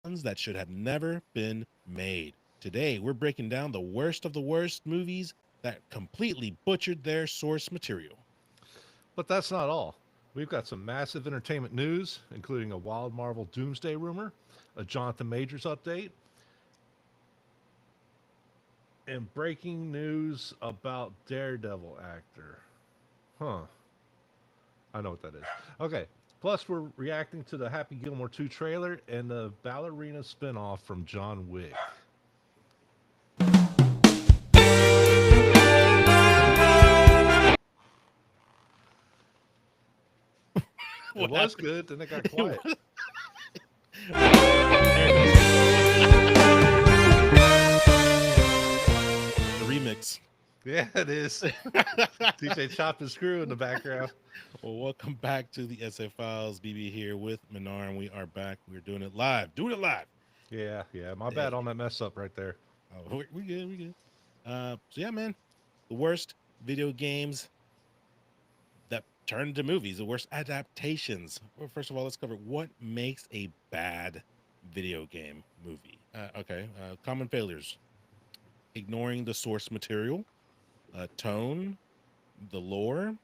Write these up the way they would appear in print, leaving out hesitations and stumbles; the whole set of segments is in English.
ones that should have never been made. Today, we're breaking down the worst of the worst movies that completely butchered their source material. But that's not all. We've got some massive entertainment news, including a wild Marvel Doomsday rumor, a Jonathan Majors update, and breaking news about Daredevil actor. Huh. I know what that is. Okay. Plus, we're reacting to the Happy Gilmore 2 trailer and the Ballerina spinoff from John Wick. It What was happened? good, then it got It quiet. was- there it is. The remix. Yeah, it is. DJ Chop and Screw in the background. Well, welcome back to the SA Files. BB here with Minar, and we are back. We're doing it live. Doing it live. Yeah, yeah. My bad Hey. on that mess up right there. Oh, we good. We good. So yeah, man. The worst video games that turned into movies, the worst adaptations. Well, first of all, let's cover what makes a bad video game movie. Common failures: ignoring the source material, tone, the lore,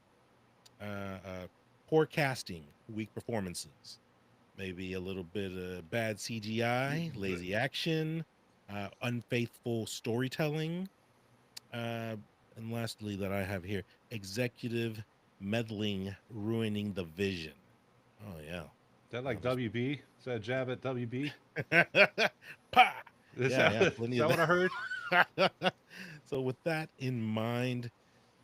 poor casting, weak performances, maybe a little bit of bad CGI, lazy action, unfaithful storytelling, uh, and lastly, that I have here, executive meddling, ruining the vision. Oh yeah, Is that oh, like WB? Is that a jab at WB? pa! Is Yeah, that, yeah, is plenty of that what I heard? that. So with that in mind,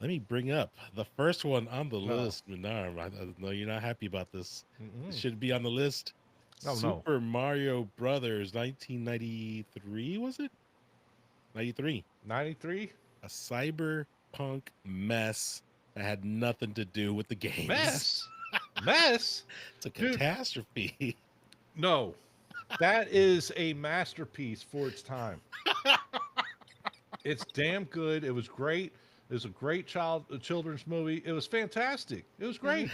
let me bring up the first one on the No. list. Menarm, I know you're not happy about this. It Mm-mm. should be on the list. Oh, no. Super Mario Brothers, 1993, was it? 93. 93? A cyberpunk mess that had nothing to do with the games. Mess? Mess? It's a Dude, catastrophe. no. That is a masterpiece for its time. It's damn good. It was great. It was a great children's movie. It was fantastic. It was great.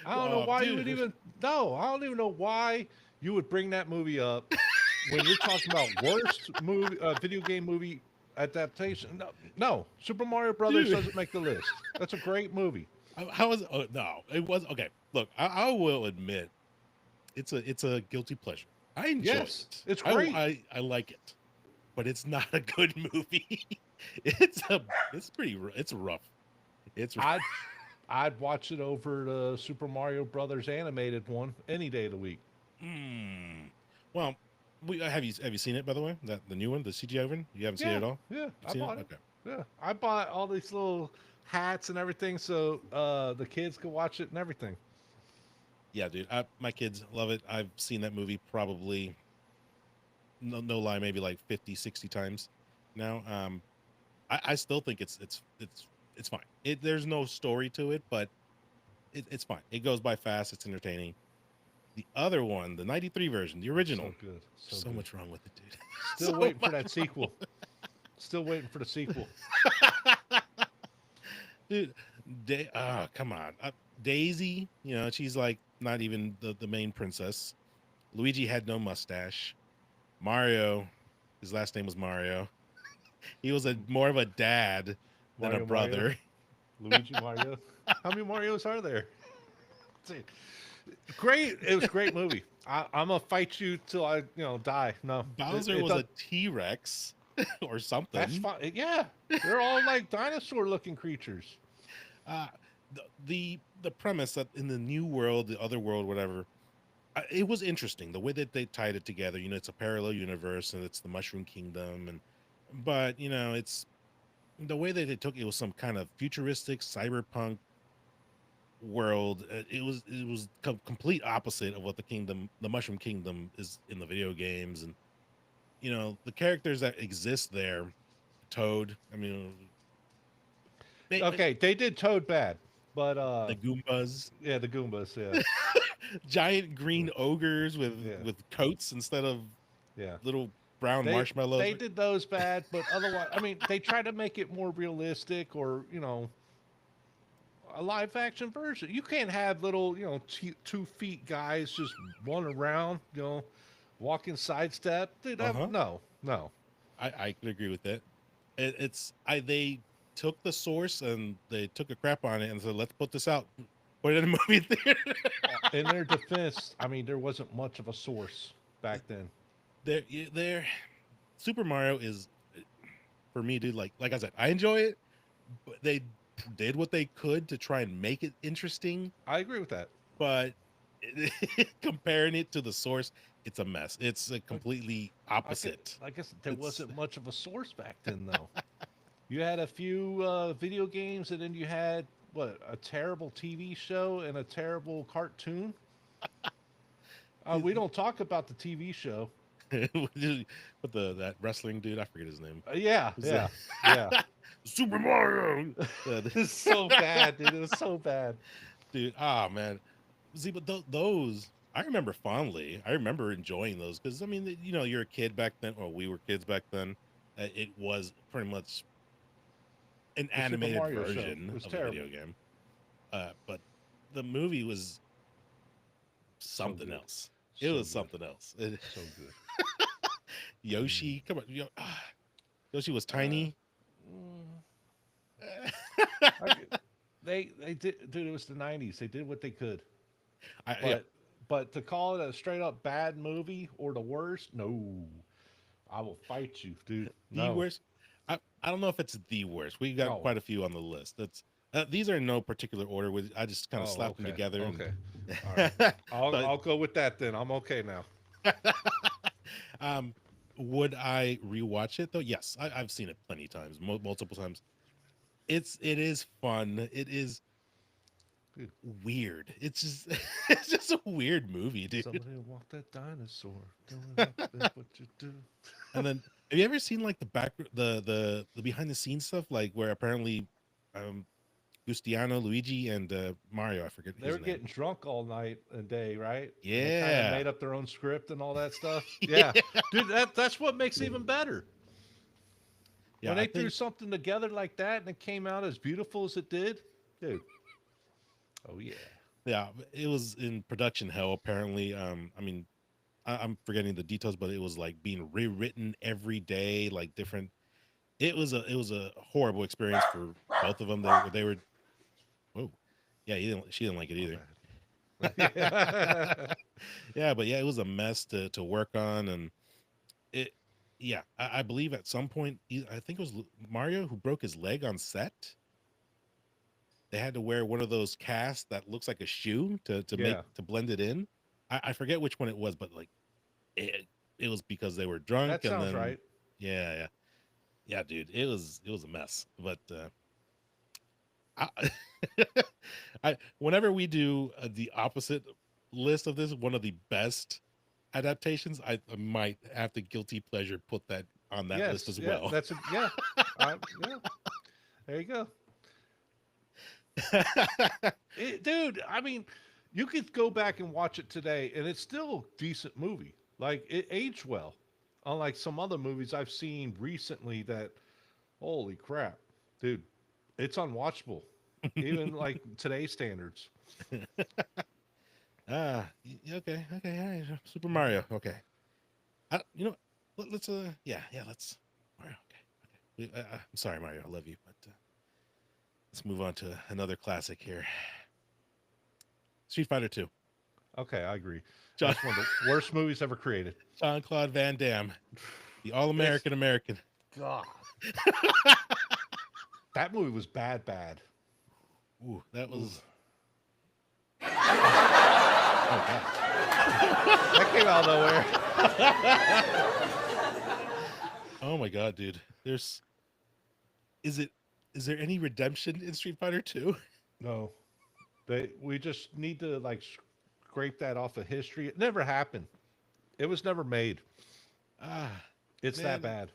I don't know Oh, why you would dude. even no. I don't even know why you would bring that movie up when you're talking about worst movie, video game movie adaptation. No, no, Super Mario Brothers Dude. doesn't make the list. That's a great movie. How was it? Oh, no, it was okay. Look, I will admit it's a guilty pleasure. I enjoy Yes, it. it's I great. I like it, but it's not a good movie. it's a it's pretty it's rough. It's I'd I'd watch it over the Super Mario Brothers animated one any day of the week. mm. Well, have you seen it by the way? That the new one, the CGI one? You haven't seen it Yeah, at all? yeah, You've I seen it? bought it. Okay. Yeah, I bought all these little hats and everything so the kids could watch it and everything. Yeah, dude. My kids love it. I've seen that movie probably no lie, maybe like 50, 60 times now. I still think it's fine. There's no story to it, but it's fine. It goes by fast. It's entertaining. The other one, the '93 version, the original, So good, there's so so good. much wrong with it, dude. Still So waiting for much that sequel. Still waiting for the sequel. wrong. Dude. Come on. Daisy, she's like not even the main princess. Luigi had no mustache. Mario, his last name was Mario. He was a more of a dad than a Mario, brother. Luigi Mario. How many Marios are there? See, great. It was a great movie. I'm gonna fight you till I die. No, Bowser it was does. a T-Rex or That's something. fine. Yeah, they're all like dinosaur-looking creatures. Uh, the premise that in the new world, the other world, whatever, it was interesting the way that they tied it together. It's a parallel universe and it's the Mushroom Kingdom, but it's the way that they took it was some kind of futuristic cyberpunk world. It was complete opposite of what the Mushroom Kingdom is in the video games, and the characters that exist there, Toad. I mean, Okay, they did Toad bad, but the Goombas, yeah, the Goombas, yeah, giant green ogres with yeah, coats instead of yeah. little brown They marshmallows. they did those bad, but otherwise, I mean, they tried to make it more realistic, or a live action version. You can't have little 2 feet guys just running around, Walking sidestep, dude. Uh-huh. No, no. I could agree with that. It's I they took the source and they took a crap on it and said, let's put this out. Put it in a movie theater. In their defense, I mean, there wasn't much of a source back then. There Super Mario is for me, dude, like I said, I enjoy it, but they did what they could to try and make it interesting, I agree with that. but comparing it to the source, it's a mess. It's a But completely opposite. I guess there It's wasn't much of a source back then, though. You had a few video games, and then you had what, a terrible TV show and a terrible cartoon. We don't talk about the TV show. with that wrestling dude, I forget his name. Yeah, Who's yeah, that? yeah. Super Mario. It's so bad, dude. It was so bad. Dude, ah man. See, but those I remember fondly. I remember enjoying those because I mean, you're a kid back then, or we were kids back then. It was pretty much an The Super animated Mario show. It version was of a terrible. video game. But the movie was So something good. else. It So was good. something else. So good. Mm. Yoshi, come on, Yoshi was Uh, tiny. mm, I, they did, dude. It was the '90s. They did what they could, Yeah, but to call it a straight up bad movie or the worst, no. I will fight you, dude. the No, worst. I don't know if it's the worst. We got no. quite a few on the list. That's these are in no particular order. With I just kind of Oh, slapped them okay, together and okay. All right. but I'll go with that then. I'm okay now. um, would I rewatch it though? Yes, I've seen it plenty of times, multiple times. It is fun. It is Dude, weird. It's just it's just a weird movie, dude. somebody walk that dinosaur. Doing what you do. And then have you ever seen like the back the behind the scenes stuff like where apparently um Gustiano, Luigi, and Mario, I forget They his were name. getting drunk all night and day, right? And they kind of Yeah. made up their own script and all that stuff. Yeah. Yeah, dude, that's what makes it even better. Yeah, When I they threw think something together like that and it came out as beautiful as it did, dude. Oh yeah. yeah, it was in production hell apparently. I mean, I'm forgetting the details, but it was like being rewritten every day, like different. It was a horrible experience for both of them. They were whoa, yeah. She didn't like it My either. bad. Yeah. Yeah, but yeah, it was a mess to work on, and it. Yeah, I believe at some point, I think it was Mario who broke his leg on set. They had to wear one of those casts that looks like a shoe to make Yeah. to blend it in. I forget which one it was, but like it it was because they were drunk That and sounds then right. yeah, yeah, dude, it was a mess. But I, I whenever we do the opposite list of this, one of the best adaptations, I might have to guilty pleasure put that on that list Yes. as Yeah. well. That's a yeah. Yeah. There you go. Dude, I mean, you could go back and watch it today, and it's still a decent movie. Like it aged well, unlike some other movies I've seen recently. That holy crap, dude, it's unwatchable, even like today's standards. Okay, okay, all right. Super Mario. Okay, let's yeah, let's Mario. Okay, I'm sorry, Mario. I love you, but let's move on to another classic here. Street Fighter Two. Okay, I agree. John That's one of the worst movies ever created. Jean Claude Van Damme, the All It's American American. God. That movie was bad, bad. Ooh, that Ooh. was oh god. That came out of nowhere. Oh my god, dude. Is it is there any redemption in Street Fighter Two? No, we just need to like scrape that off of history. It never happened. It was never made. Ah, It's that man,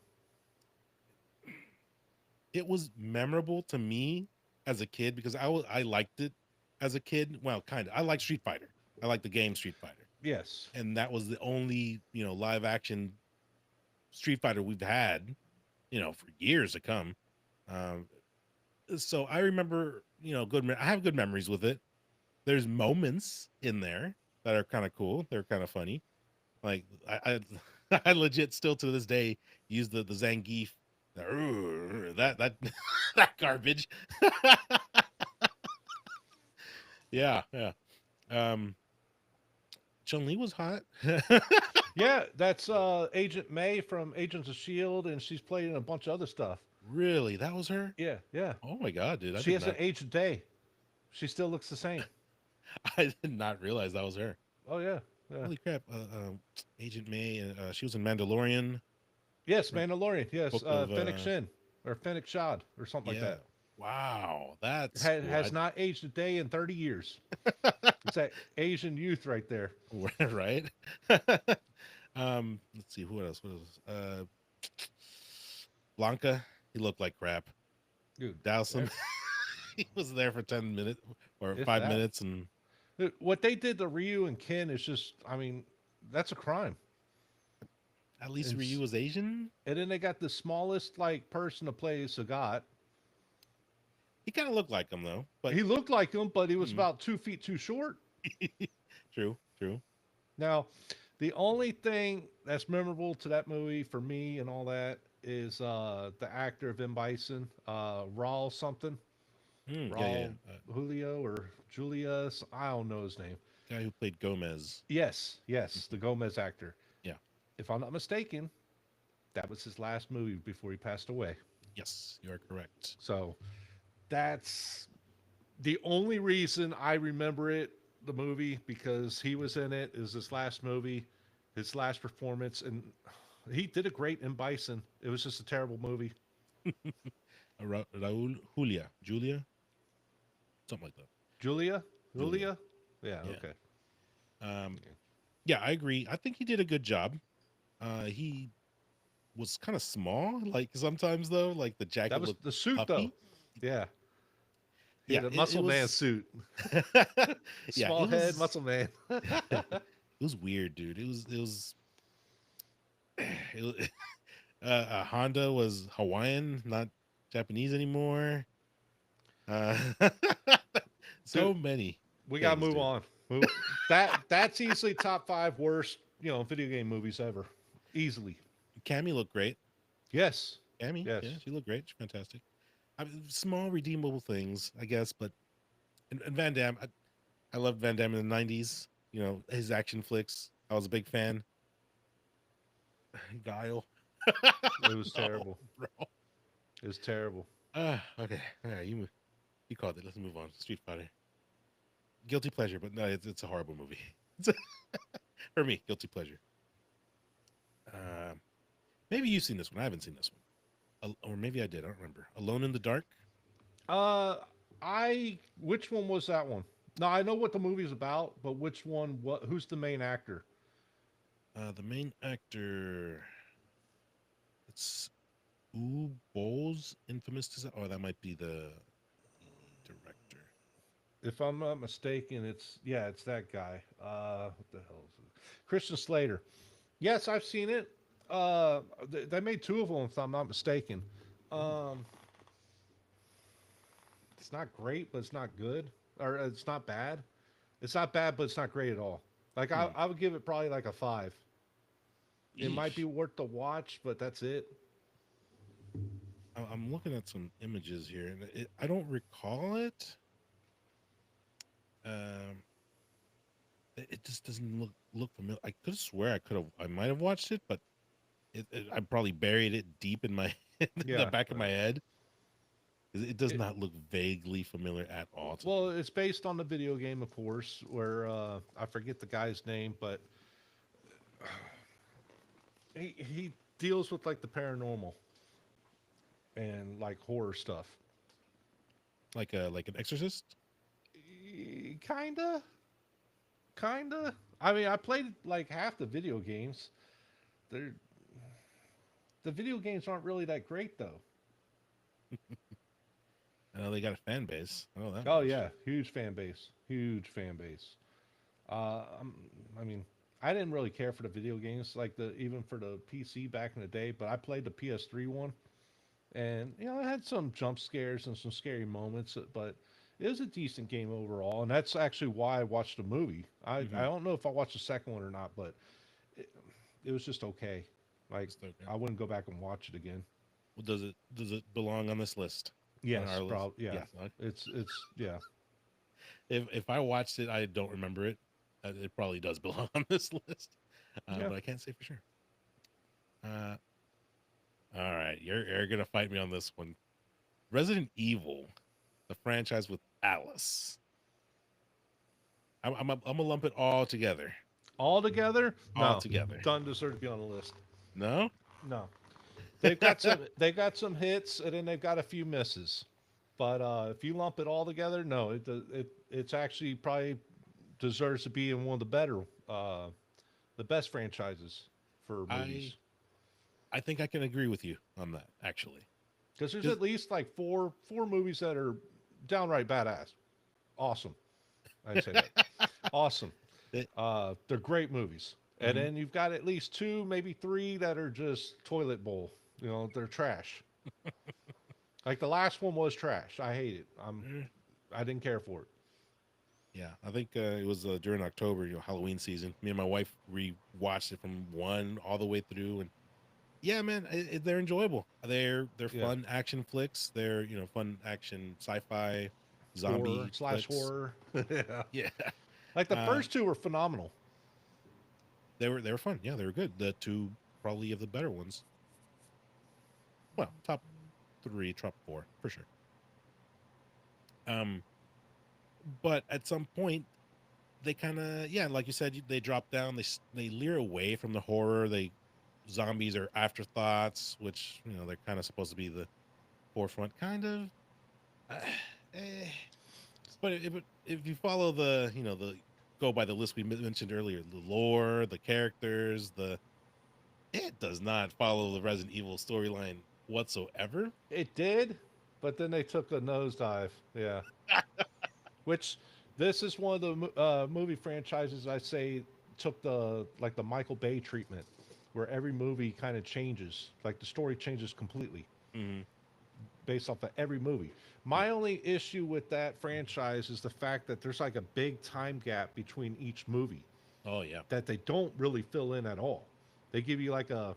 bad. it was memorable to me as a kid because I liked it as a kid. Well, kind of. I like Street Fighter. I like the game Street Fighter, Yes. and that was the only live action Street Fighter we've had for years to come. Um, so I remember I have good memories with it. There's moments in there that are kind of cool. They're kind of funny. Like I legit still to this day use the Zangief. That that garbage. Yeah, yeah. Um, Chun Li was hot. Yeah, that's Agent May from Agents of Shield, and she's played in a bunch of other stuff. Really, that was her. Yeah, yeah. Oh my god, dude! She hasn't aged a day. She still looks the same. I did not realize that was her. Oh yeah, yeah. Holy crap! Agent May. She was in Mandalorian. Yes, Right? Mandalorian. Yes, Book of Fennec Shin or Fennec Shad or something like yeah. that. Wow, that's cool. Has not aged a day in 30 years. It's that Asian youth right there, Right? Let's see who else. What else? Blanca. He looked like crap. dude. Dowson. That, He was there for 10 minutes or if five that. minutes, and Dude, what they did to Ryu and Ken is just, I mean, that's a crime. at least And Ryu was Asian. and then they got the smallest like person to play Sagat. He kind of looked like him though, but He looked like him, but he was mm, about 2 feet too short. true, true. Now, the only thing that's memorable to that movie for me and all that is the actor Vin Bison, Raul something, Yeah, yeah. Raul Julio or Julius. I don't know his name. Guy who played Gomez. Yes, yes, the Gomez actor. Yeah. If I'm not mistaken, that was his last movie before he passed away. Yes, you are correct. So that's the only reason I remember it, the movie, because he was in it. Is his last movie, his last performance, and he did a great in Bison. It was just a terrible movie. Raul Julia, something like that. Julia, Julia. Julia, yeah, Yeah. okay. Um, yeah, I agree. I think he did a good job. He was kind of small, like sometimes though, like the That jacket was looked the suit, though. puffy. Yeah, he Yeah, had a it muscle man was. suit, Yeah, small it head, was. muscle man. It was weird, dude. It was. It was Honda was Hawaiian, not Japanese anymore. Uh, Dude, so many we gotta things, move dude. on. That's easily top five worst, video game movies ever, easily. Cammy looked great. Yes, Cammy, yes. yeah, she looked great. She's fantastic. I mean, small redeemable things, I guess, but and Van Damme, I loved Van Damme in the '90s. You know his action flicks. I was a big fan. Guile. It was No, terrible. bro. It was terrible. Okay. All right, you called it. Let's move on. Street Fighter. Guilty pleasure, but no, it's a horrible movie. For me, guilty pleasure. Um, Maybe you've seen this one. I haven't seen this one, or maybe I did. I don't remember. Alone in the Dark. Uh, which one was that one? No, I know what the movie's about, but which one? What? Who's the main actor? The main actor. It's Bowles, infamous. Oh, that might be the director. If I'm not mistaken, it's that guy. What the hell is it? Christian Slater. Yes, I've seen it. They made two of them, if I'm not mistaken. Ooh. Um, it's not great, but it's not good, or it's not bad. It's not bad, but it's not great at all. Like Hmm. I would give it probably like a 5. It might be Yeesh. worth the watch, but that's it. I'm looking at some images here, and I don't recall it. Um, it just doesn't look familiar. I could swear I might have watched it, but I probably buried it deep in my in the Yeah. back of my head. It does It, not look vaguely familiar at all to well, me. it's based on the video game, of course, where I forget the guy's name, but he deals with like the paranormal and like horror stuff. Like an Exorcist. Kinda, kinda. I mean, I played like half the video games. They're the video games aren't really that great though. I know they got a fan base. I know that Oh much. yeah, huge fan base, huge fan base. Uh, I'm, I mean, I didn't really care for the video games like the even for the PC back in the day, but I played the PS3 one, and it had some jump scares and some scary moments, but it was a decent game overall, and that's actually why I watched the movie. I Hmm. don't know if I watched the second one or not, but it was just okay. Like, It's okay. I wouldn't go back and watch it again. Well, does it belong on this list? On Yes, our list? probably. Yeah, Yes. Okay. it's yeah, If I watched it, I don't remember it. It probably does belong on this list, yeah. but I can't say for sure. Uh, all right, you're gonna fight me on this one. Resident Evil, the franchise with Alice. I'm gonna lump it all together. All together, All no, together. doesn't deserve to be on the list. No. No, they've got some hits, and then they've got a few misses. But if you lump it all together, no, it's actually probably deserves to be in one of the best franchises for I movies. I think I can agree with you on that actually. Because there's Because at least like four movies that are downright badass, awesome. I'd say that awesome. They're great movies, and Mhm. then you've got at least two, maybe three that are just toilet bowl. You know, they're trash. Like the last one was trash. I hate it. I didn't care for it. Yeah, I think it was during October, Halloween season. Me and my wife rewatched it from one all the way through, and yeah, man, they're enjoyable. They're Yeah, fun action flicks. They're fun action sci-fi horror zombie slash flicks. horror. Yeah, Yeah, like the uh, first two were phenomenal. they were fun. Yeah, they were good. The two probably of the better ones. Well, top three, top four for sure. Um, but at some point they kind of like you said, they drop down. They leer away from the horror. They zombies are afterthoughts, which they're kind of supposed to be the forefront, kind of. Uh, eh. But if you follow the go by the list we mentioned earlier, the lore, the characters, it does not follow the Resident Evil storyline whatsoever. It did, but then they took a nosedive. Yeah, which this is one of the movie franchises I say took the Michael Bay treatment, where every movie kind of changes, like the story changes completely Hmm. based off of every movie. Yeah. My only issue with that franchise is the fact that there's like a big time gap between each movie Oh yeah. that they don't really fill in at all. They give you like a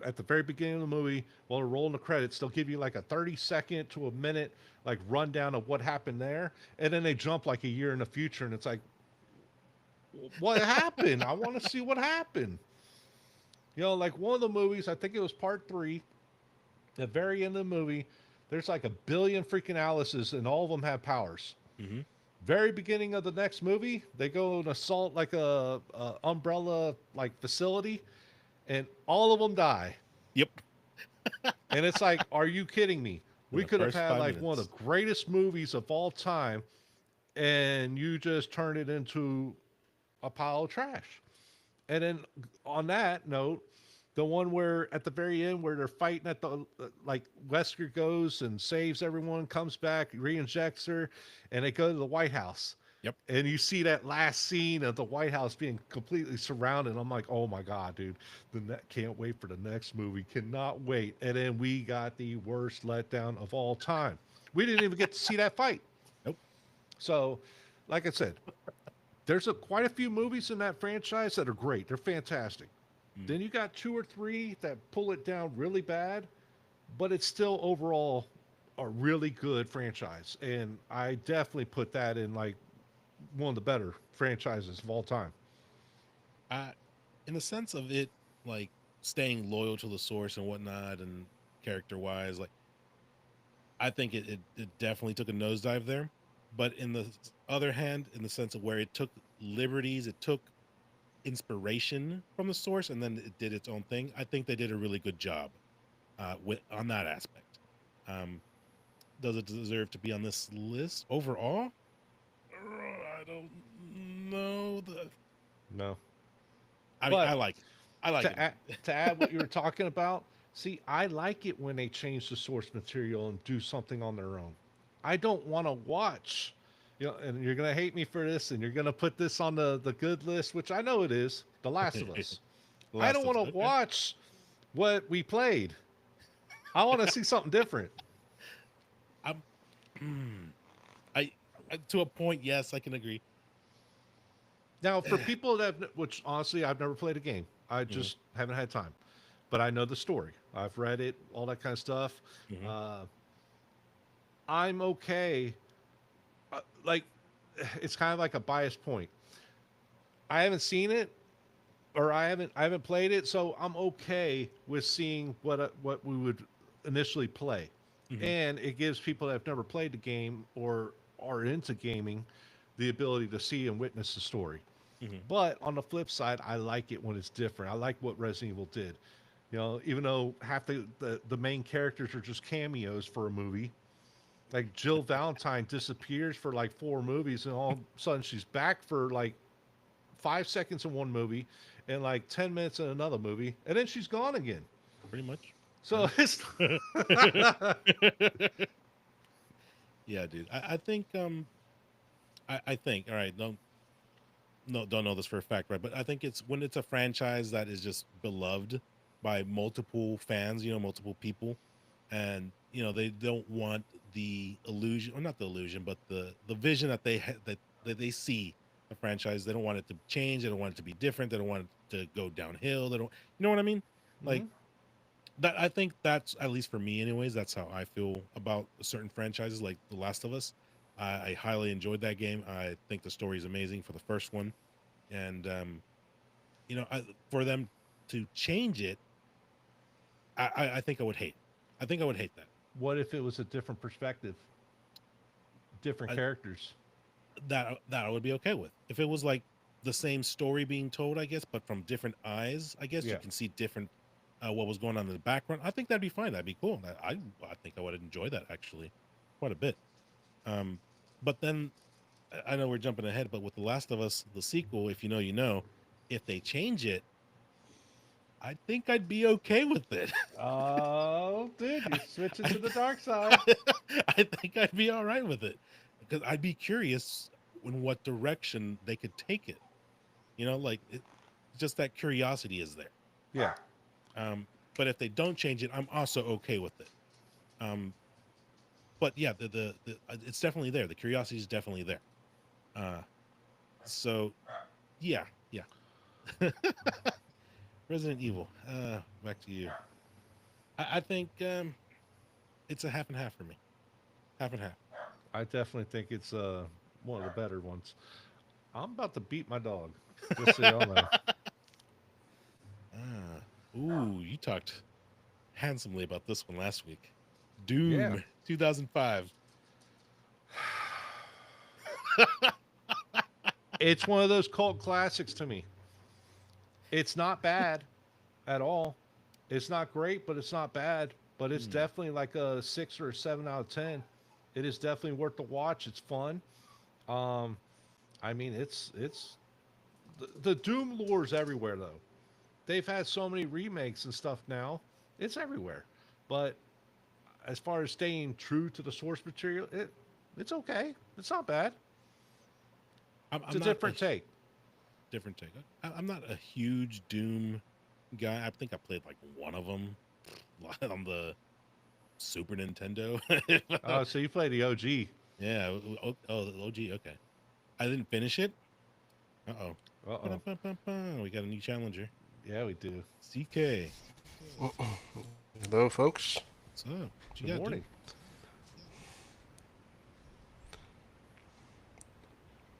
at the very beginning of the movie while they're rolling the credits, they'll give you like a 30-second to a minute like rundown of what happened there, and then they jump like a year in the future, and it's like, what happened? I want to see what happened. You know, like one of the movies, I think it was part three. At the very end of the movie, there's like a billion freaking Alice's, and all of them have powers. Hmm. Very beginning of the next movie, they go and assault like a umbrella like facility, and all of them die. Yep. And it's like, are you kidding me? In We the could have first had five like one of minutes. the greatest movies of all time, and you just turned it into a pile of trash. And then on that note, the one where at the very end where they're fighting at the like Wesker goes and saves everyone, comes back, re-injects her, and they go to the White House. Yep. And you see that last scene of the White House being completely surrounded. I'm like, oh my god, dude! Can't wait for the next movie. Cannot wait. And then we got the worst letdown of all time. We didn't even get to see that fight. Nope. So, like I said, there's quite a few movies in that franchise that are great. They're fantastic. Mm. Then you got two or three that pull it down really bad, but it's still overall a really good franchise. And I definitely put that in like one of the better franchises of all time. I, in the sense of it, like staying loyal to the source and whatnot, and character wise, like I think it definitely took a nosedive there. But in the other hand, in the sense of where it took liberties, it took inspiration from the source, and then it did its own thing. I think they did a really good job with on that aspect. Um, does it deserve to be on this list overall? I don't know. No. I mean, I But like it. I like it, to add, man. to add what you were talking about, see, I like it when they change the source material and do something on their own. I don't want to watch, and you're going to hate me for this, and you're going to put this on the good list, which I know it is, The Last of Us. The I Last don't of want Us. to Okay. watch what we played. I want to see something different. I'm, I, to a point, yes, I can agree. Now, for people that, which honestly, I've never played a game. I Hmm. just haven't had time. But I know the story. I've read it, all that kind of stuff. Hmm. Uh, I'm okay. Like, it's kind of like a bias point. I haven't seen it, or I haven't played it, so I'm okay with seeing what we would initially play, Hmm. and it gives people that have never played the game or are into gaming the ability to see and witness the story. Hmm. But on the flip side, I like it when it's different. I like what Resident Evil did. You know, even though half the main characters are just cameos for a movie, like Jill Valentine disappears for like 4 movies, and all of a sudden she's back for like 5 seconds in one movie and like 10 minutes in another movie, and then she's gone again. Pretty much. So it's Yeah. Yeah, dude. I think I think, all right, don't know this for a fact, right? But I think it's when it's a franchise that is just beloved by multiple fans, multiple people, and they don't want the illusion, or not the illusion, but the vision that that they see a franchise. They don't want it to change. They don't want it to be different. They don't want it to go downhill. They don't, you know what I mean? Like Mhm. that. I think that's, at least for me, anyways. That's how I feel about certain franchises, like The Last of Us. I highly enjoyed that game. I think the story is amazing for the first one, and for them to change it, I think I would hate. I think I would hate that. What if it was a different perspective, different I, characters? that I would be okay with. If it was like the same story being told, I guess, but from different eyes, I guess you Yeah. can see different what was going on in the background. I think that'd be fine. That'd be cool. I think I would enjoy that actually quite a bit. Um, but then I know we're jumping ahead, but with The Last of Us, the sequel, if you know, you know, if they change it, I think I'd be okay with it. Oh, dude, you're switching I, to the dark side. I think I'd be all right with it because I'd be curious in what direction they could take it. Like just that curiosity is there. Yeah. Um, but if they don't change it, I'm also okay with it. Um, but yeah, it's definitely there. The curiosity is definitely there. Uh, so yeah, yeah. Resident Evil. Back to you. I think it's a half and half for me. Half and half. I definitely think it's one of the better ones. I'm about to beat my dog, just so y'all know. Ah, ooh, you talked handsomely about this one last week. Yeah. Doom 2005. It's one of those cult classics to me. It's not bad at all. It's not great, but it's not bad. But it's Hmm. definitely like a 6 or 7 out of 10. It is definitely worth the watch. It's fun. Um, I mean, it's the Doom lore is everywhere though. They've had so many remakes and stuff now. It's everywhere. But as far as staying true to the source material, it's okay. It's not bad. It's I'm a not a different take. different take. I'm not a huge Doom guy. I think I played like one of them on the Super Nintendo. Oh, so you play the OG. Yeah. Oh, the OG. Okay. I didn't finish it. Uh oh. Uh oh. We got a new challenger. Yeah, we do. CK. Hello, folks. What's up? What you Good got, dude? morning.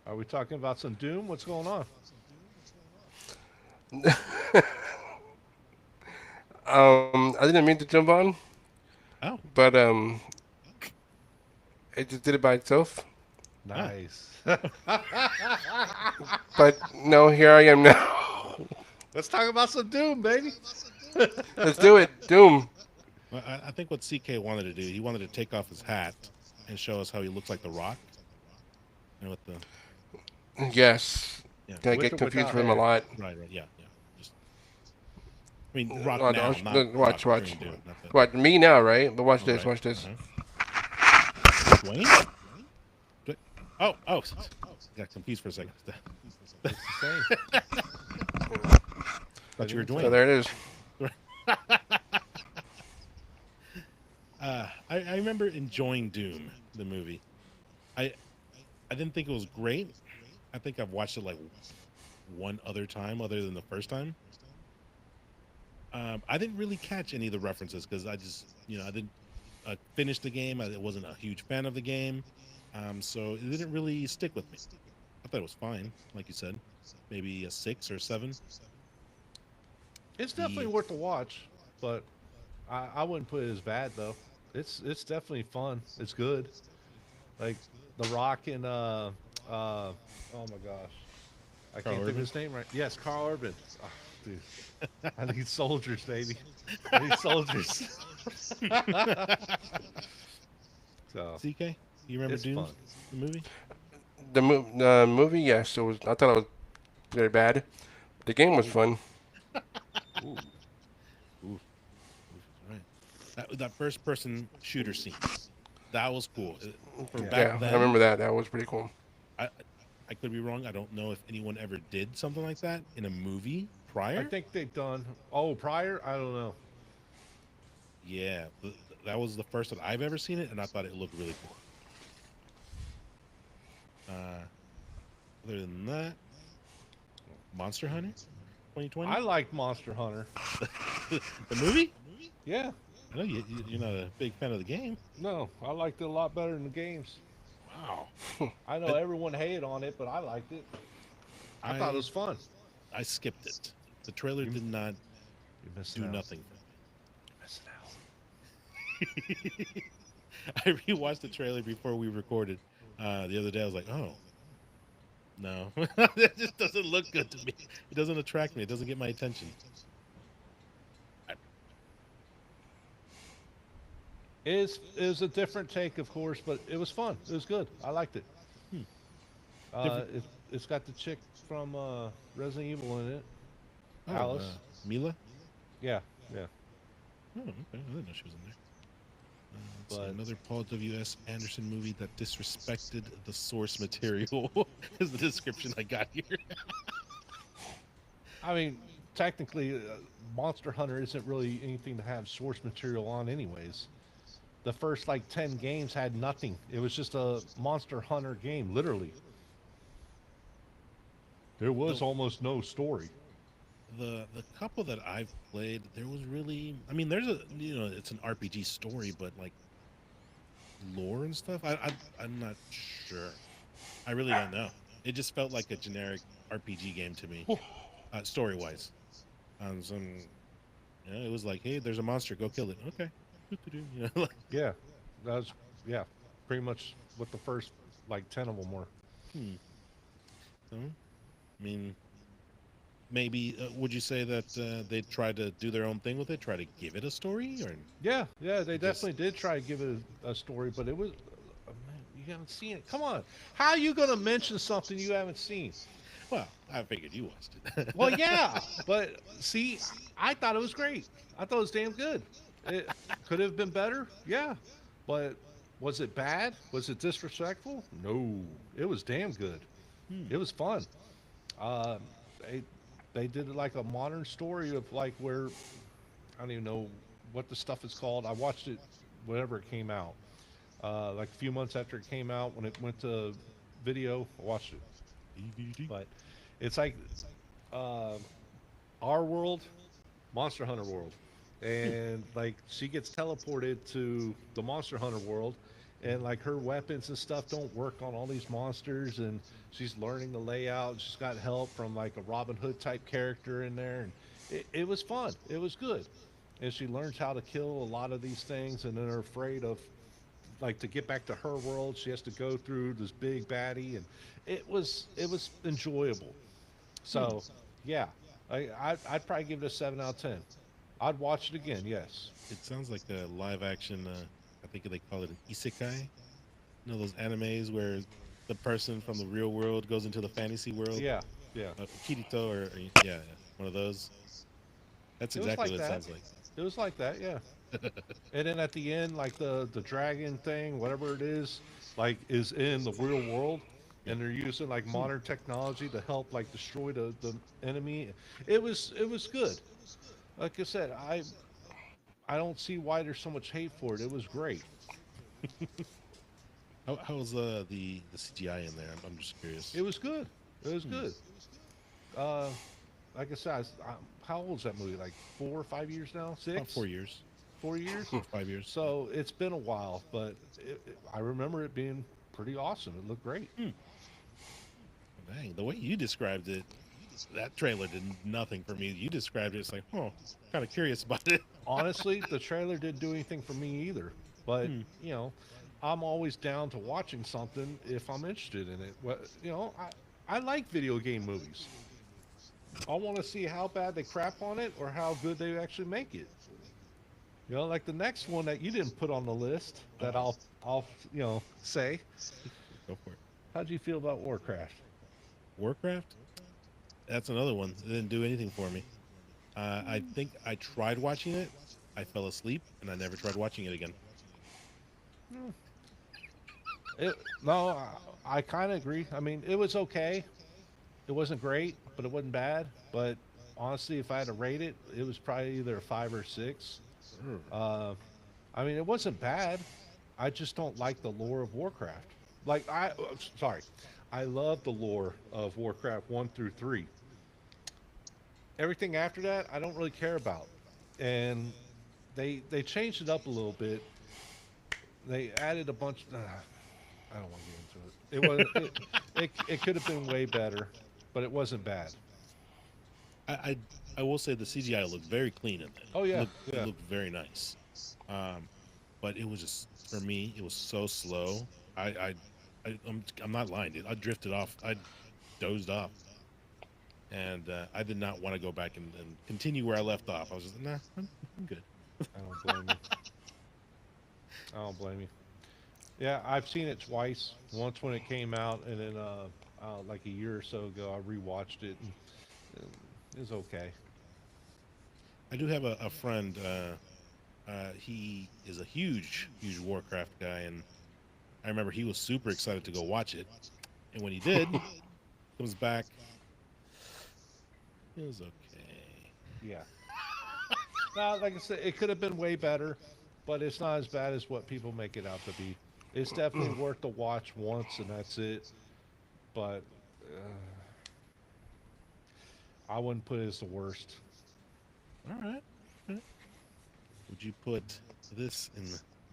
Are we talking about some Doom? What's going on? I didn't mean to jump on, Oh. but it just did it by itself. Ah. Nice. But no, here I am now. Let's talk about some Doom, baby. Let's do it. Doom. Well, I think what CK wanted to do, he wanted to take off his hat and show us how he looks like the Rock. With the Yes. yeah, I With get or confused without with him a hair. lot. right, yeah, yeah. Just, I mean, Rock now, not Rock Watch, watch, during Doom, not the. watch. Me now, right? But watch All this. right. Watch this. Dwayne. Oh, got confused for a second. It's the same. Thought you were So Dwayne. there it is. I remember enjoying Doom, the movie. I I didn't think it was great. I think I've watched it like one other time, other than the first time. I didn't really catch any of the references because I just, I didn't finish the game. I wasn't a huge fan of the game, so it didn't really stick with me. I thought it was fine, like you said, maybe a 6 or 7. It's definitely The worth a watch, but I wouldn't put it as bad though. It's definitely fun. It's good. Like The Rock and oh my gosh, I Carl can't think of Urban. his name right. Yes, Carl Urban. Oh, dude, I need soldiers, baby. I need soldiers. So CK, you remember it's fun. Dooms, the movie? The movie, yes, it was. I thought it was very bad. The game was Ooh, fun. Ooh. oof, oof, right. That first person shooter scene, that was cool. For Yeah. back Yeah, I then, remember that. That was pretty cool. I I could be wrong. I don't know if anyone ever did something like that in a movie I prior. think they've done. Oh, prior? I don't know. Yeah, that was the first that I've ever seen it, and I thought it looked really cool. Other than that, Monster Hunter I 2020, like Monster Hunter. the movie. Yeah. I know you're not a big fan of the game. No, I liked it a lot better than the games. Wow. I know I everyone hated on it, but I liked it. I thought it I was fun. I skipped it. The trailer You, did not you're missing do out. nothing for You're missing out. me. I rewatched the trailer before we recorded the other day. I was like, oh no, that just doesn't look good to me. It doesn't attract me. It doesn't get my attention. I, It was a different take, of course, but it was fun. It was good. I liked it. hmm, different. It's got the chick from Resident Evil in it, Oh, Alice. Mila. Yeah, yeah. Oh, okay. I didn't know she was in there. Let's see, But another Paul W.S. Anderson movie that disrespected the source material is the description I got here. I mean, technically, Monster Hunter isn't really anything to have source material on, anyways. The first like 10 games had nothing. It was just a Monster Hunter game, literally. There was The almost no story. the couple that I've played, there was really, I mean, there's a, it's an RPG story, but like lore and stuff, I'm not sure. I really don't know. It just felt like a generic RPG game to me, story wise. Some, it was like, hey, there's a monster, go kill it. Okay, like, Yeah, that was yeah, pretty much what the first like 10 of them were. hmm. So, I mean, maybe would you say that they tried to do their own thing with it, try to give it a story, or Yeah, yeah, they it just? definitely did try to give it a story, but it was man, you haven't seen it. Come on, how are you gonna mention something you haven't seen? Well, I figured you watched Well, it. yeah, but see, I thought it was great. I thought it was damn good. It could have been better, yeah, but was it bad? Was it disrespectful? No, it was damn good. Hmm. It was fun. Uh, they they did like a modern story of like where I don't even know what the stuff is called. I watched it whenever it came out. Like a few months after it came out, when it went to video, I watched it. DVD. But it's like uh, our world, Monster Hunter world, Hmm. and like she gets teleported to the Monster Hunter world, and like her weapons and stuff don't work on all these monsters, and she's learning the layout. She's got help from like a Robin Hood type character in there, and it was fun. It was good, and she learns how to kill a lot of these things, and then are afraid of like to get back to her world. She has to go through this big baddie, and it was enjoyable. Hmm. So, yeah, I'd probably give it a 7 out of 10. I'd watch it again. Yes. It sounds like a live action. I think they call it an isekai. Those animes where the person from the real world goes into the fantasy world. Yeah. Yeah. Kirito, yeah, yeah, one of those. That's It was exactly like what it that. sounds like. It was like that. Yeah. And then at the end, like the dragon thing, whatever it is, like is in the real world, Yeah. and they're using like Hmm. modern technology to help like destroy the enemy. It was good. Like I said, I don't see why there's so much hate for it. It was great. How's the CGI in there? I'm just curious. It was good. It was Hmm. good. Like I said, how old is that movie? Like 4 or 5 years now? About 6, 4 years, 4 years. 4 or 5 years. So it's been a while, but I remember it being pretty awesome. It looked great. Hmm. Dang, the way you described it, that trailer did nothing for me. You described it, it's like, oh, kind of curious about it. Honestly, the trailer didn't do anything for me either. But Hmm. you know, I'm always down to watching something if I'm interested in it. I like video game movies. I want to see how bad they crap on it or how good they actually make it. Like the next one that you didn't put on the list that Uh-oh. I'll say. Go for it. How'd you feel about Warcraft? Warcraft? That's another one. It didn't do anything for me. I think I tried watching it. I fell asleep and I never tried watching it again. No, I kind of agree. I mean, it was okay. It wasn't great, but it wasn't bad. But honestly, if I had to rate it, it was probably either a 5 or 6. Mm. Uh, I mean, it wasn't bad. I just don't like the lore of Warcraft. Sorry, I love the lore of Warcraft 1 through 3. Everything after that, I don't really care about. And they changed it up a little bit. They added a bunch. I don't want to get into it. It could have been way better, but it wasn't bad. I, I I will say the CGI looked very clean in it. Oh yeah, It yeah. looked very nice. Um, but it was just for me, it was so slow. I'm not lying, dude. I drifted off. I dozed off, and I did not want to go back and continue where I left off. I was just nah, I'm good. I don't blame you. I don't blame you. Yeah, I've seen it twice. Once when it came out, and then like a year or so ago, I rewatched it, and it was okay. I do have a friend. He is a huge Warcraft guy, and I remember he was super excited to go watch it. And when he did, comes back, it was okay. Yeah. Now, like I said, it could have been way better, but it's not as bad as what people make it out to be. It's definitely worth the watch once, and that's it. But I wouldn't put it as the worst. All right. Okay. Would you put this in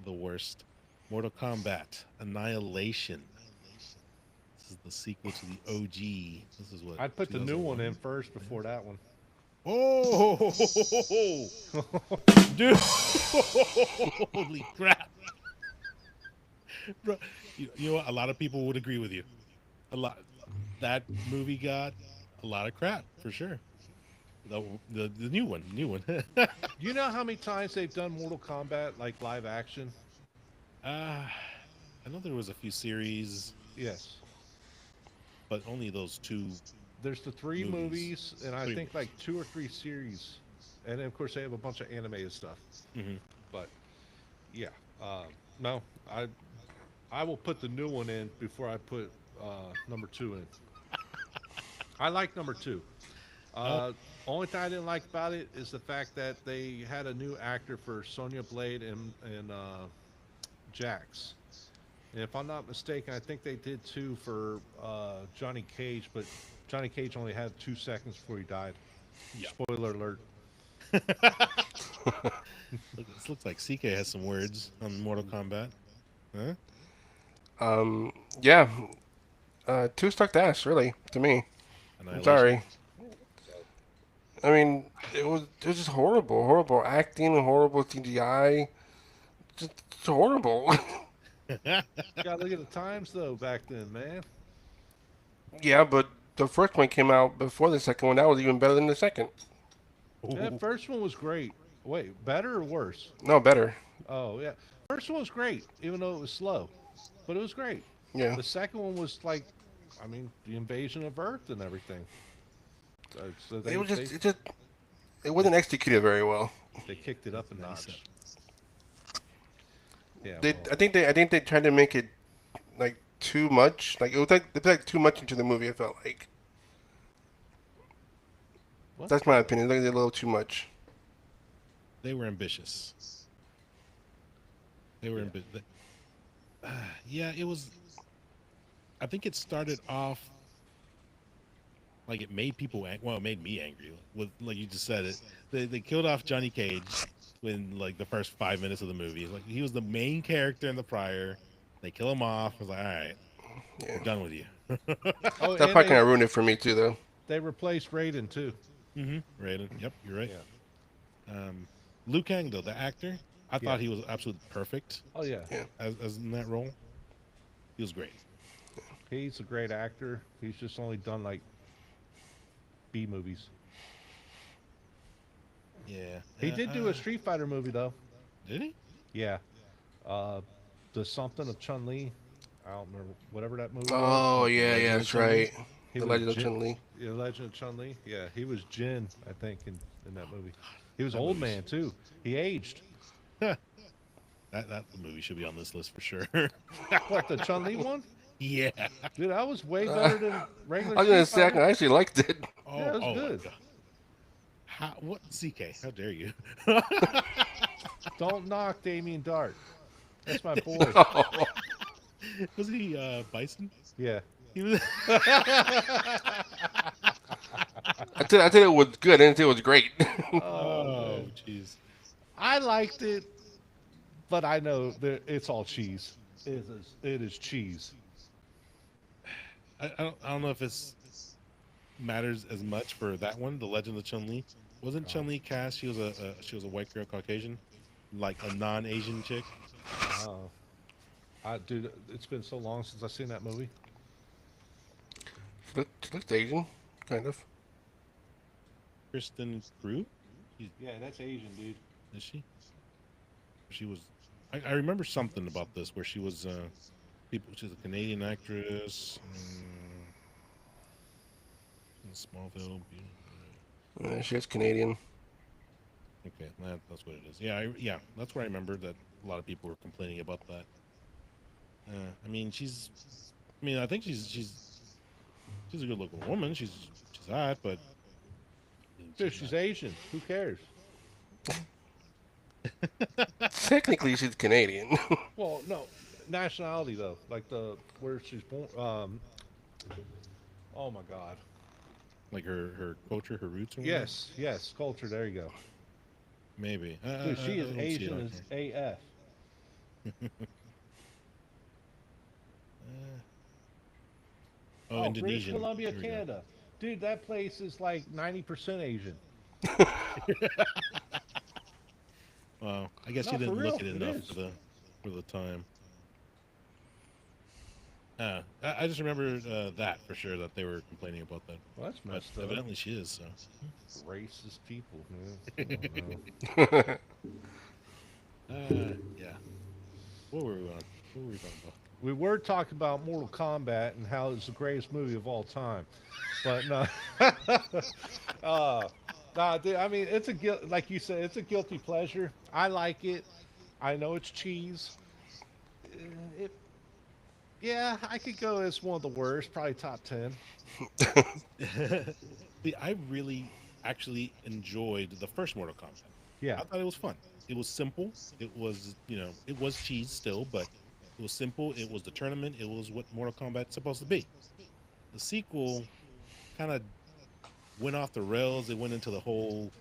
the worst? Mortal Kombat Annihilation. This is the sequel to the OG. This is what, I'd put the new one in 2001? first before that one. Oh, dude! Holy crap, bro! You know what? A lot of people would agree with you. A lot. That movie got a lot of crap for sure. The the new one. You know how many times they've done Mortal Kombat like live action? uh, I know there was a few series, Yes. but only those two There's the three movies. movies, and I Three think like movies. 2 or 3 series, and then of course they have a bunch of animated stuff. Hmm. But yeah, no, I will put the new one in before I put number 2 in. I like number 2. Oh, Only thing I didn't like about it is the fact that they had a new actor for Sonya Blade and Jax. And if I'm not mistaken, I think they did 2 for Johnny Cage, but Johnny Cage only had 2 seconds before he died. yeah. Spoiler alert. This looks like CK has some words on Mortal Kombat. Huh? Yeah, two stuck ass, really, to me. I'm Annihilation. sorry. I mean, it was just horrible, horrible acting, horrible CGI, just horrible. Gotta look at the times though back then, man. Yeah, but the first one came out before the second one. That was even better than the second. That Ooh. first one was great. Wait, better or worse? No, better. Oh yeah, first one was great, even though it was slow, but it was great. Yeah. The second one was like, I mean, the invasion of Earth and everything. So It they was they just, it wasn't executed very well. they kicked it up a 97. notch. Yeah, They, well, I think they tried to make it like too much. Like it was like they put like too much into the movie. I felt like what? that's my opinion. They did a little too much. They were ambitious. They were Yeah. ambitious. Yeah, it was. I think it started off like it made people well, it made me angry with like you just said it. They killed off Johnny Cage when like the first 5 minutes of the movie. Like he was the main character in the prior. They kill him off. I was like, all right, we're Yeah, done with you. Oh, that and probably kind of ruined it for me too, though. they replaced Raiden too. Raiden. Yep, you're right. Yeah. Um, Liu Kang though, the actor, I Yeah. thought he was absolutely perfect Oh yeah. Yeah, as in that role. He was great. He's a great actor. He's just only done like B movies. Yeah. He did do a Street Fighter movie though. Did he? Yeah. Uh, the something of Chun Li. I don't remember whatever that movie was. oh yeah, yeah, Legend of that's Chun-Li? right. He The was Legend of Jin. Chun Li. Yeah, Legend of Chun Li. Yeah, he was Jin, I think, in that movie. He was That old movie's man too. He aged. that movie should be on this list for sure. What, the Chun Li one? Yeah. Dude, that was way better than regular I was gonna Street say I Fighter. actually liked it. Yeah, it was Oh my good. god. How, what CK? How dare you? Don't knock Damien Dart. That's my boy. Was he Bison? Yeah. He was. I tell you it was good. I didn't say it was great. Oh Man. jeez. I liked it, but I know that it's all cheese. It is cheese. I don't know if it's matters as much for that one, The Legend of Chun Li. Wasn't Chun Li cast? She was a white girl, Caucasian, like a non-Asian chick. Oh, dude, it's been so long since I've seen that movie. She looks Asian, kind of. Kristen Crew. Yeah, that's Asian, dude. Is she? She was. I remember something about this where she was. People. She's a Canadian actress. In Smallville. She's Canadian. Okay, that's what it is. Yeah, that's what I remember. That a lot of people were complaining about that. I mean, she's. I mean, I think she's a good-looking woman. She's hot, but. I mean, Dude, she's Asian. Who cares? Technically, she's Canadian. Well, no, nationality though, like the where she's born. Oh my God. like her culture, her roots. Or whatever? Yes, culture. There you go. Maybe. Dude, she I is don't see it Asian on as here. AF. Oh, Oh, British Indonesian. Columbia, Here we go. Canada. Dude, that place is like 90% Asian. Well, I guess No, you for didn't real, look at it it enough is. for the time. I just remember that for sure that they were complaining about that. Well, that's But messed up. evidently she is. So. Racist people, man. I don't know. Yeah. What were we on? What were we talking about? We were talking about Mortal Kombat and how it's the greatest movie of all time, but no. Nah, dude, I mean, it's like you said, it's a guilty pleasure. I like it. I know it's cheese. It, yeah, I could go as one of the worst, probably top 10. See, I really actually enjoyed the first Mortal Kombat. Yeah, I thought it was fun. It was simple. It was, it was cheese still, but it was simple. It was the tournament. It was what Mortal Kombat's supposed to be. The sequel kind of went off the rails. It went into the whole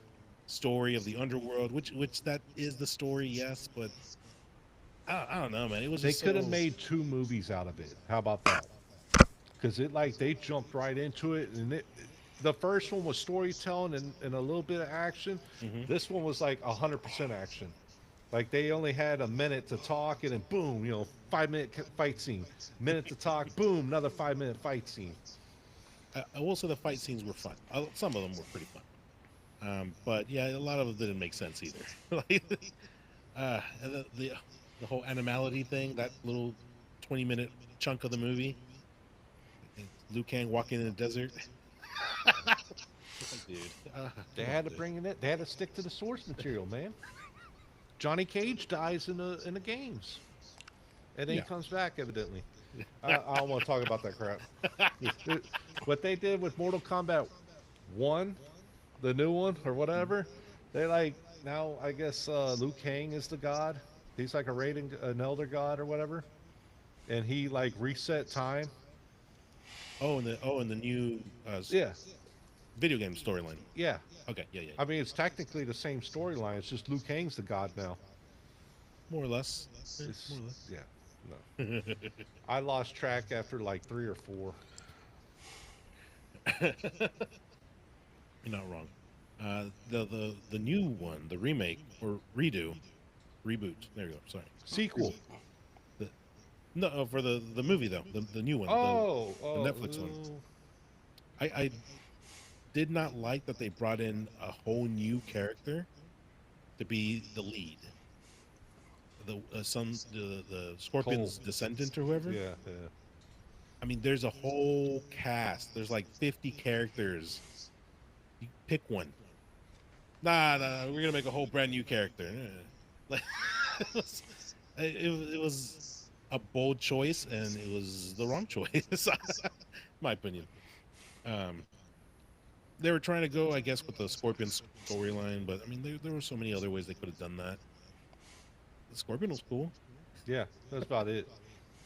story of the underworld, which that is the story, yes, but I don't know, man. It was they just could have so, made 2 movies out of it. How about that? Because they jumped right into it, and the first one was storytelling and a little bit of action. Mhm. This one was like 100% action. Like they only had a minute to talk, and then boom, 5-minute fight scene. Minute to talk, boom, another 5-minute fight scene. I will say the fight scenes were fun. Some of them were pretty fun. But yeah, a lot of them didn't make sense either. Like, and the whole animality thing, that little 20-minute chunk of the movie, Liu Kang walking in the desert. It's like, dude, They come on, had to dude. bring it. They had to stick to the source material, man. Johnny Cage dies in the games, and then Yeah. he comes back evidently. I don't want to talk about that crap. What they did with Mortal Kombat 1, the new one or whatever, they like now I guess Liu Kang is the god. He's like an elder god or whatever, and he like reset time. in the new Yeah, video game storyline. yeah. Okay, yeah, yeah, I mean, it's technically the same storyline. It's just Liu Kang's the god now. more or less. Yeah, more It's yeah. No, or I lost track after like three or four. less. You're not wrong. The new one, the remake or reboot. There you go. Sorry, Sequel. reboot. The, no, for the movie though, the new one, Oh, the oh, Netflix one. I did not like that they brought in a whole new character to be the lead. The the Cole. Scorpion's descendant or whoever. Yeah, yeah. I mean, there's a whole cast. There's like 50 characters. You pick one. Nah, we're gonna make a whole brand new character. Like, it was, it was a bold choice, and it was the wrong choice, my opinion. Um, they were trying to go, I guess, with the Scorpion storyline, but I mean, there were so many other ways they could have done that. The Scorpion was cool. Yeah, that's about it.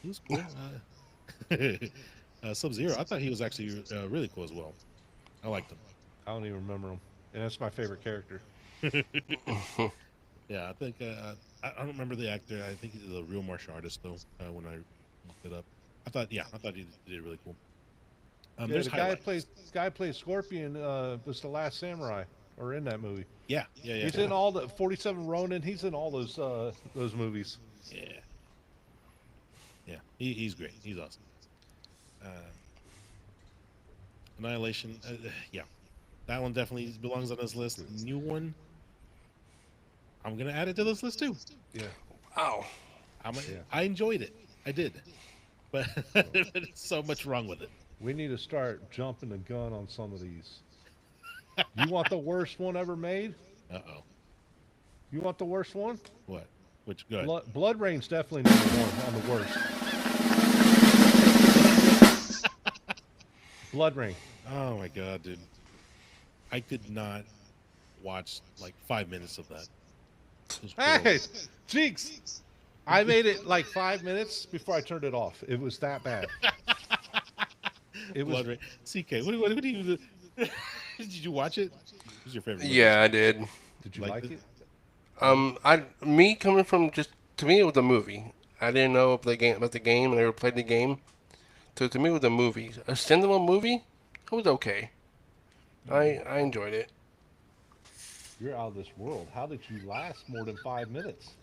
He was cool. Sub Zero, I thought he was actually really cool as well. I liked I don't even remember him, and that's my favorite character. him. Yeah, I think I don't remember the actor. I think he's a real martial artist though. When I looked it up, I thought he did really cool. Yeah, There's the highlights. guy who plays Scorpion was the Last Samurai, or in that movie. Yeah, yeah, yeah, He's in all the 47 Ronin. He's in all those movies. yeah, yeah. He's great. He's awesome. Uh, Annihilation, yeah, that one definitely belongs on this list. New one, I'm gonna add it to this list too. Yeah, Wow. Yeah. I enjoyed it. I did, but there's so much wrong with it. we need to start jumping the gun on some of these. You want the worst one ever made? Uh-oh. You want the worst one? What? Which good? Blood Rain's definitely number one on the worst. Blood Rain. Oh my god, dude! I could not watch like 5 minutes of that. It was Hey, horrible. Jinx! I made it like 5 minutes before I turned it off. It was that bad. It was. Blood Rain. CK, what do you? Did you watch it? Who's your favorite? Yeah, I did. Did you Like like the- it? Me coming from just to me it was a movie. I didn't know about the game, and I never played the game. So to me, it was a movie. A standalone movie, it was okay. I enjoyed it. You're out of this world. How did you last more than 5 minutes?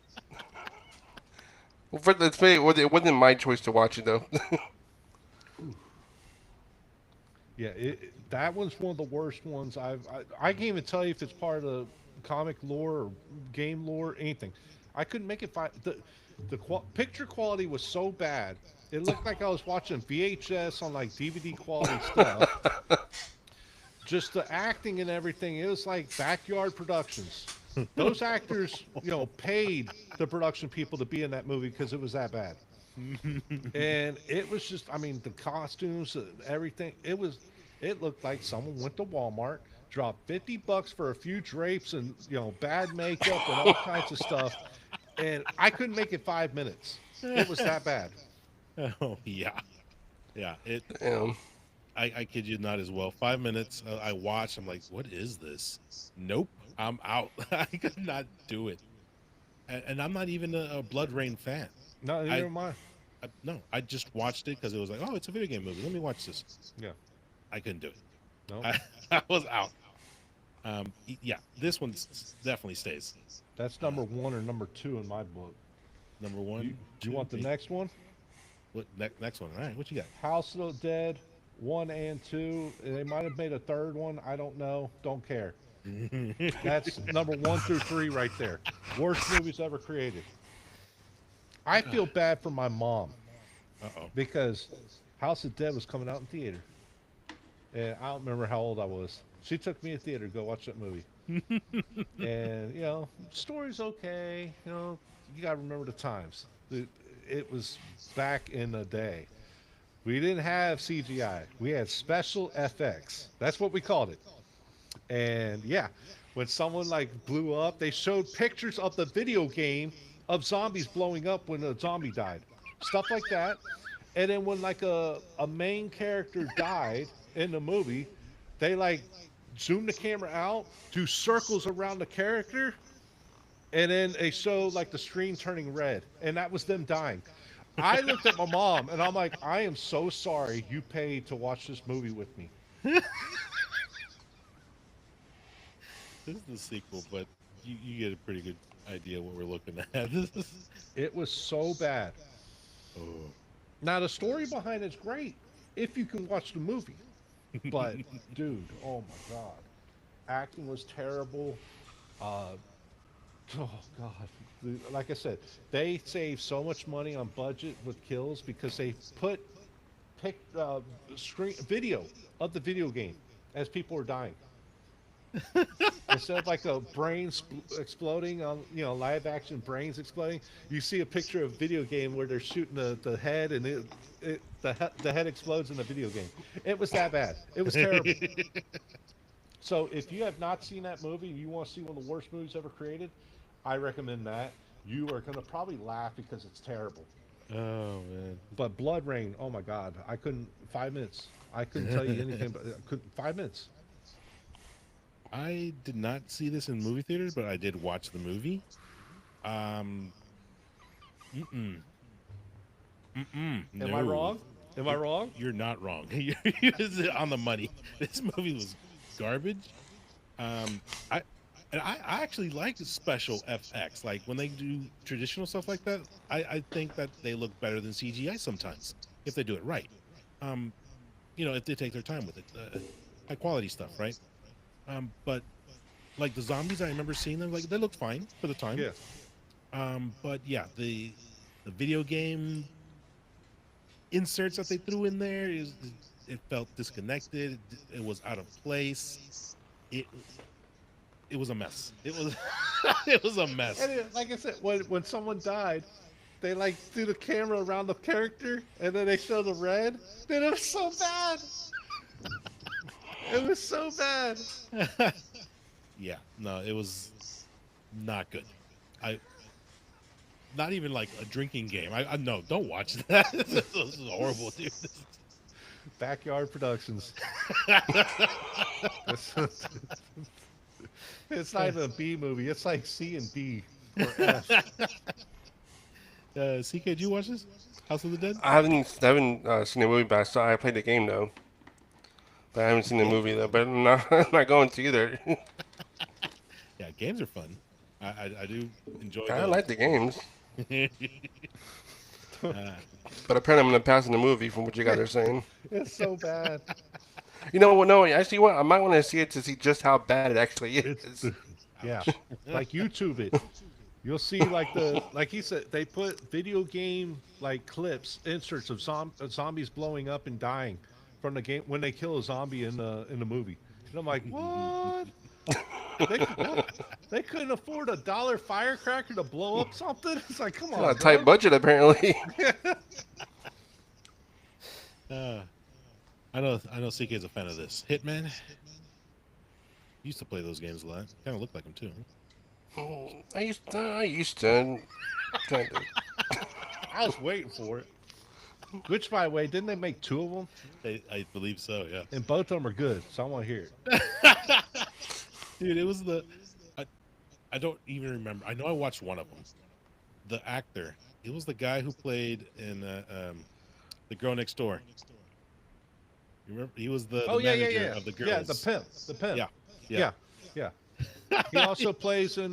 Well, let's say it wasn't my choice to watch it though. Yeah, that one's one of the worst ones I can't even tell you if it's part of the comic lore or game lore, anything. I couldn't make it. Picture quality was so bad. It looked like I was watching VHS on like DVD quality stuff. Just the acting and everything, it was like backyard productions. Those actors, paid the production people to be in that movie because it was that bad. And it was just, I mean, the costumes, everything. It looked like someone went to Walmart, dropped $50 for a few drapes and bad makeup and all kinds of stuff. And I couldn't make it 5 minutes. It was that bad. Oh yeah, yeah. Um, I kid you not as well. 5 minutes. I watched. I'm like, what is this? Nope. I'm out. I could not do it. And I'm not even a Blood Rain fan. No, never mind. No, I just watched it because it was like, oh, it's a video game movie. Let me watch this. Yeah. I couldn't do it. No. I was out. Yeah, this one definitely stays. That's number one or number two in my book. Number one. Do you two, want the three. next one? What next one? All right, what you got? House of the Dead 1 and 2. They might have made a third one. I don't know. Don't care. That's number 1 through 3 right there. Worst movies ever created. I feel bad for my mom Uh-oh. because House of Dead was coming out in theater. And I don't remember how old I was. She took me to theater to go watch that movie. And, story's okay. You got to remember the times. It was back in the day. We didn't have CGI. We had special FX. That's what we called it. And yeah, when someone like blew up, they showed pictures of the video game of zombies blowing up when a zombie died. Stuff like that. And then when like a main character died in the movie, they like zoom the camera out, do circles around the character, and then they show like the screen turning red, and that was them dying. I looked at my mom and I'm like, I am so sorry you paid to watch this movie with me. This is the sequel, but you get a pretty good idea what we're looking at. This is, It was so bad. oh. Now the story behind it's great if you can watch the movie. But dude, oh my god. Acting was terrible. Uh oh god. Like I said, they saved so much money on budget with kills because they put pick screen video of the video game as people are dying. Instead of like a exploding on live action brains exploding, you see a picture of a video game where they're shooting the head and the head explodes in the video game. It was that bad. It was terrible. So if you have not seen that movie, you want to see one of the worst movies ever created, I recommend that. You are going to probably laugh because it's terrible. Oh man. But Blood Rain, oh my God, I couldn't 5 minutes. I couldn't tell you anything, but I couldn't 5 minutes. I did not see this in movie theaters, but I did watch the movie. Mm-mm. Am I wrong? Am I wrong? You're not wrong. You're on the money. This movie was garbage. Um, I I actually like special FX. Like when they do traditional stuff like that, I think that they look better than CGI sometimes if they do it right. Um, if they take their time with it, high quality stuff, right? But like the zombies, I remember seeing them. Like they looked fine for the time. Yeah. But yeah, the video game inserts that they threw in there it felt disconnected. It was out of place. It was a mess. It was it was a mess. And like I said, when someone died, they like do the camera around the character, and then they show the red. Then it was so bad. It was so bad. Yeah, no, it was not good. I not even like a drinking game. I no, don't watch that. This is horrible, dude. Backyard Productions. It's not even a B movie. It's like C and D or F. CK, did you watch this? House of the Dead? I haven't seen the movie, but I played the game though. But I haven't seen the movie though. But I'm not going to either. Yeah, games are fun. I do enjoy. I those. like the games, Uh, but apparently I'm gonna pass on the movie from what you guys are saying. It's so bad. You know what? No, actually, what I might want to see it to see just how bad it actually It's is. yeah, like YouTube it. You'll see like he said they put video game like clips, inserts of zombies blowing up and dying from the game when they kill a zombie in the movie. And I'm like, what? They couldn't afford $1 firecracker to blow up something. It's like, come on, A tight bro. budget apparently. uh, I know CK is a fan of this. Hitman. Used to play those games a lot. Kind of looked like him too. I used to kind of. I was waiting for it. Which, by the way, didn't they make two of them? I believe so. Yeah. And both of them are good, so I want to hear it. Dude, it was I don't even remember. I know I watched one of them. The actor, it was the guy who played in The Girl Next Door. You remember? He was the manager of the girls. Yeah, the pimp. Yeah. Yeah. He also plays in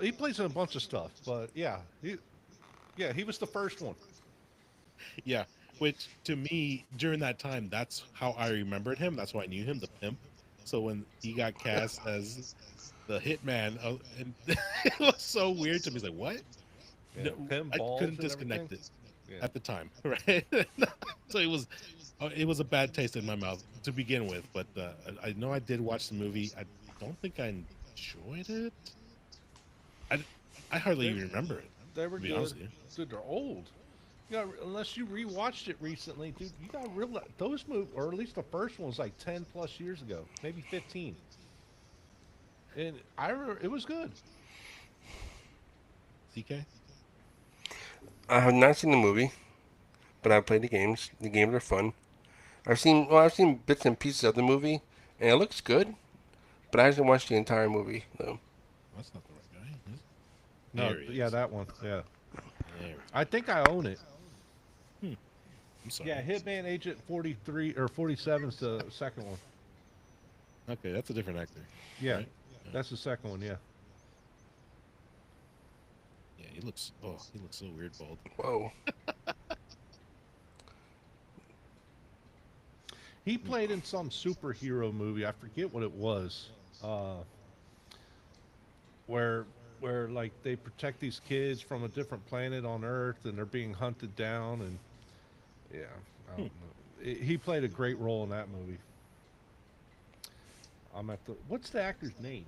he plays in a bunch of stuff, but he was the first one. Yeah. Which to me, during that time, that's how I remembered him. That's why I knew him, the pimp. So when he got cast as the hitman, and it was so weird to me. It's like, what? Yeah, No, pimp I balls couldn't and disconnect everything. it Yeah. at the time, right? So it was a bad taste in my mouth to begin with. But I know I did watch the movie. I don't think I enjoyed it. I hardly even remember it. They were To be good. honest with you. Dude, they're old. Unless you rewatched it recently, dude, you got to realize those movies, or at least the first one was like 10 plus years ago, maybe 15. And I remember it was good. CK? I have not seen the movie, but I played the games. The games are fun. I've seen bits and pieces of the movie, and it looks good, but I haven't watched the entire movie though. That's not the right guy. No, There he yeah, is. that one. Yeah, There we I think I own it. go. I'm Yeah, sorry. Hitman Agent 43 or 47 is the second one. Okay, that's a different actor, Yeah, right? Yeah. that's the second one. Yeah, Yeah, he looks. Oh, he looks so weird, bald. Whoa. he played in some superhero movie. I forget what it was. Uh, where like they protect these kids from a different planet on Earth, and they're being hunted down. And yeah, I don't Hmm. know. He played a great role in that movie. I'm at the. What's the actor's name?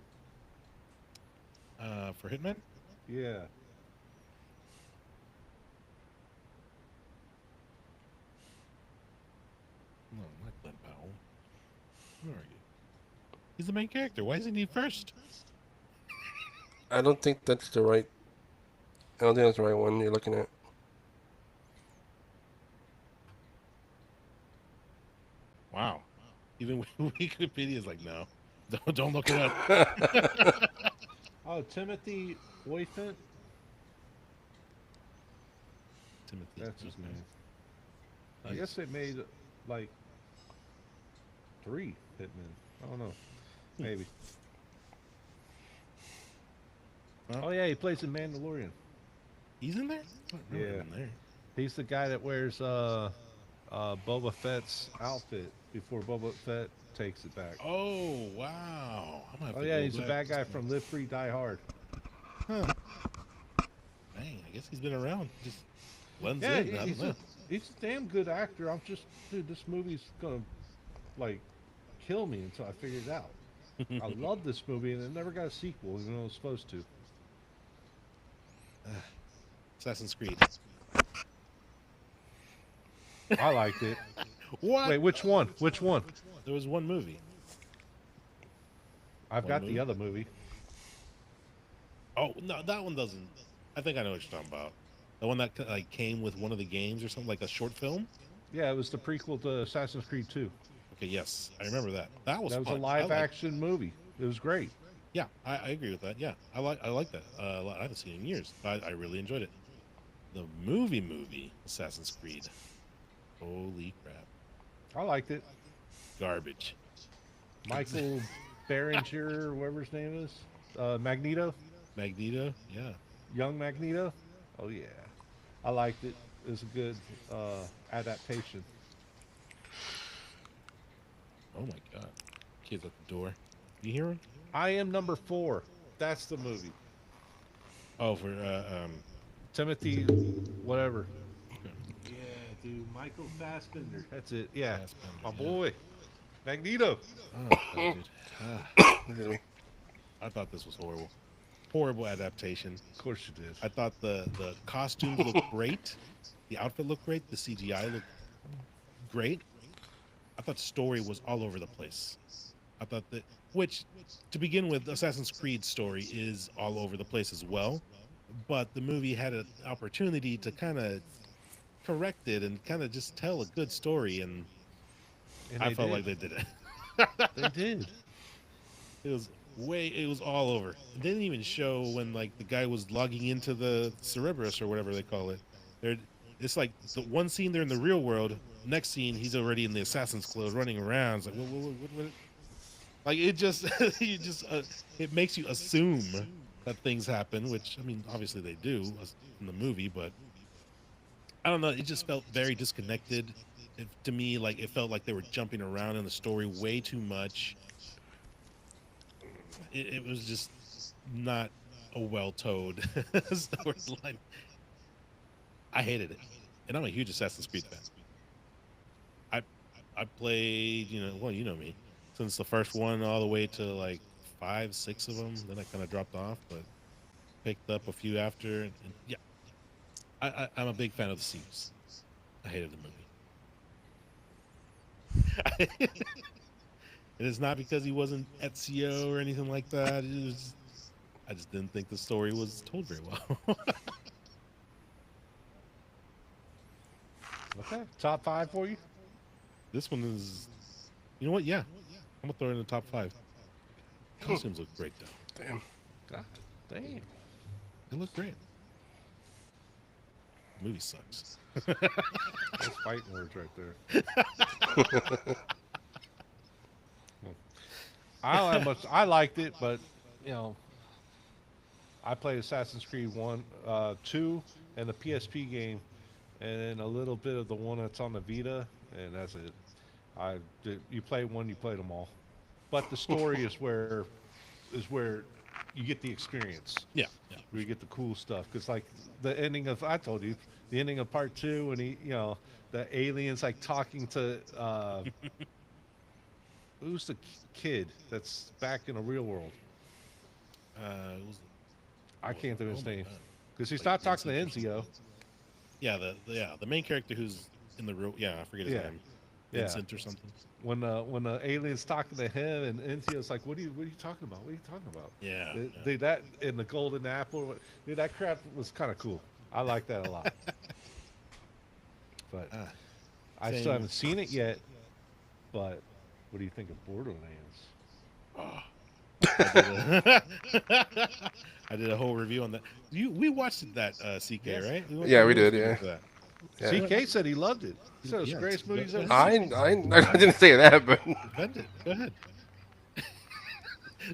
For Hitman? Yeah, No, not Glenn Powell. Where are you? He's the main character. Why isn't he first? I don't think that's the right. I don't think that's the right one you're looking at. Wow. Even Wikipedia is like, no, don't look it up. oh, Timothy Olyphant. Timothy. That's his Okay. name. I Nice. guess they made like 3 Hitmen. I don't know. Hmm. Maybe. Well, Oh yeah, he plays in Mandalorian. he's in there. I don't remember Yeah, him in there. he's the guy that wears Boba Fett's outfit before Boba Fett takes it back. Oh wow! I'm gonna have Oh to yeah, go he's the back. bad guy from Live Free Die Hard. Huh. Dang, I guess he's been around. Just blends Yeah, in. I don't know. he's a damn good actor. I'm just dude, this movie's gonna like kill me until I figure it out. I love this movie and it never got a sequel, even though it was supposed to. Assassin's Creed. I liked it. What? Wait, which one? Which one? There was one movie. I've One got movie? the other movie. Oh no, that one doesn't. I think I know what you're talking about. The one that like came with one of the games or something, like a short film. Yeah, it was the prequel to Assassin's Creed 2. Okay, yes, I remember that. That was That was a fun. live action movie. It was great. Yeah, I agree with that. Yeah, I like that. I haven't seen it in years, but I really enjoyed it. The movie Assassin's Creed. Holy crap, I liked it. garbage. Michael Berenger, whatever his name is, Magneto, Magneto. Yeah. young Magneto. Oh yeah, I liked it. It was a good adaptation. Oh my god. Kids at the door. You hear him? I Am Number 4. That's the movie. Oh, for Timothy, whatever. okay. Yeah, dude, Michael Fassbender. That's it. Yeah, Fassbender, my yeah. boy, Magneto. Oh, God, dude. Ah, Excuse me. I thought this was horrible. Horrible adaptation. Of course you did. I thought the costumes looked great. The outfit looked great. The CGI looked great. I thought story was all over the place. I thought that, which, to begin with, Assassin's Creed story is all over the place as well. But the movie had an opportunity to kind of correct it and kind of just tell a good story, and And I they felt did. like they did it. They did. It was all over. It didn't even show when like the guy was logging into the Cerberus or whatever they call it. There, it's like the one scene they're in the real world. Next scene he's already in the assassin's clothes running around. It's like what? Like it just it makes you assume that things happen, which I mean obviously they do in the movie, but I don't know. It just felt very disconnected. To me, like it felt like they were jumping around in the story way too much. It was just not a well-told storyline. I hated it, and I'm a huge Assassin's Creed fan. I I played, well, you know me, since the first one all the way to like 5, 6 of them. Then I kind of dropped off, but picked up a few after. And yeah, I'm a big fan of the series. I hated the movie. It is not because he wasn't Ezio or anything like that. I just didn't think the story was told very well. Okay, top five for you. This one is, you know what? Yeah, I'm gonna throw it in the top five. Costumes look great though. Damn. God damn. They look great. Movie sucks. That's fighting words right there. I don't have much. I liked it, but you know, I played Assassin's Creed 1, 2, and the PSP game, and then a little bit of the one that's on the Vita, and that's it. You play one, you play them all, but the story is where you get the experience, Yeah, yeah, where you get the cool stuff. Because like the ending of I told you, the ending of part two, when the aliens like talking to who's the kid that's back in the real world? it was. I can't think of Oh his my name god. because he's Like not talking to Vincent or something. Enzio. Yeah, the main character who's in the real. Yeah, I forget his Yeah, name. yeah. Vincent or something. When the aliens talking to him and Enzio's like, what are you talking about? What are you talking about? Yeah, yeah. That in the golden apple, dude, that crap was kind of cool. I like that a lot. But Ah, I still same. haven't seen it yet. But what do you think of Borderlands? Oh, I did a I did a whole review on that. We watched that CK, Yes. right? We went Yeah, through we the movie did. theater Yeah. for that. Yeah. CK said he loved it. He said it was the Yeah, greatest movie he's go ever ahead. seen. I didn't say that, but Defend it. Go ahead.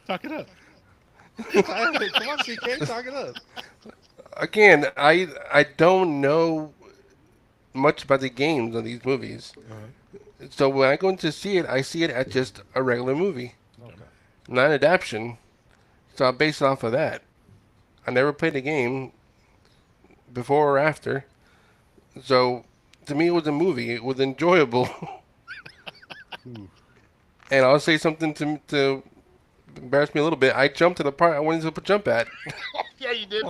Talk it up. Come on, CK, talk it up. again, I don't know much about the games on these movies. Uh-huh. So when I go in to see it, I see it as just a regular movie, Okay. Okay. not an adaptation. So I base it off of that. I never played the game before or after. So to me, it was a movie. It was enjoyable. Ooh. And I'll say something to embarrass me a little bit. I jumped to the part I wanted to jump at. Yeah, you did.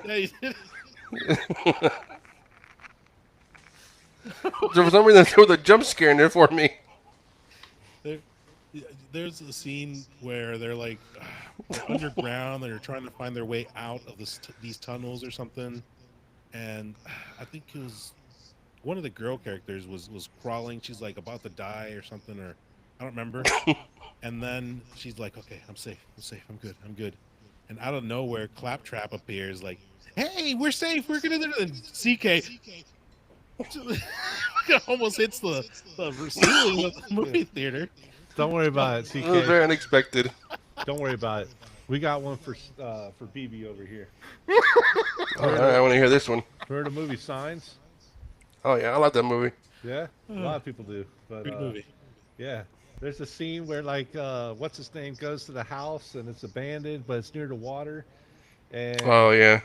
Yeah, you did. So for some reason, there was a jump scare in there for me. There, yeah, there's a scene where they're like they're underground. They're trying to find their way out of these tunnels or something. And I think it was one of the girl characters was crawling. She's like about to die or something, or I don't remember. And then she's like, "Okay, I'm safe. I'm safe. I'm good. I'm good." And out of nowhere, Claptrap appears, like, "Hey, we're safe. We're gonna do it." And CK almost hits the ceiling of the movie theater. Don't worry about it, It was CK. very unexpected. Don't worry about it. We got one for BB over here. All Heard right, I of want to hear this one. heard of movie Signs? Oh yeah, I like that movie. Yeah, a lot of people do. But Great movie. yeah, there's a scene where like what's his name goes to the house and it's abandoned, but it's near the water, and Oh yeah.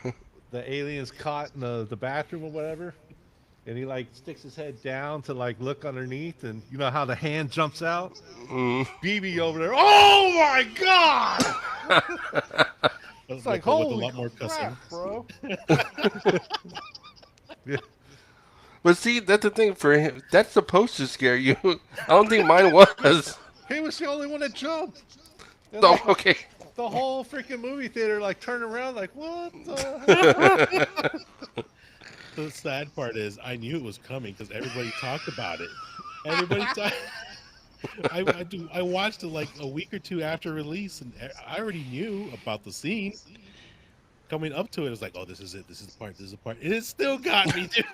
the alien's caught in the bathroom or whatever, and he like sticks his head down to like look underneath, and you know how the hand jumps out. Mm. BB over there. Oh my god! It's like With a holy lot more cussing. crap, bro. Yeah. But see, that's the thing for him. That's supposed to scare you. I don't think mine was. He was the only one that jumped. And No, like okay. the whole freaking movie theater like turned around like what the hell? The sad part is, I knew it was coming because everybody talked about it. Everybody talked. I watched it like a week or two after release, and I already knew about the scene. Coming up to it, it was like, "Oh, this is it. This is the part. This is the part." And it still got me, dude.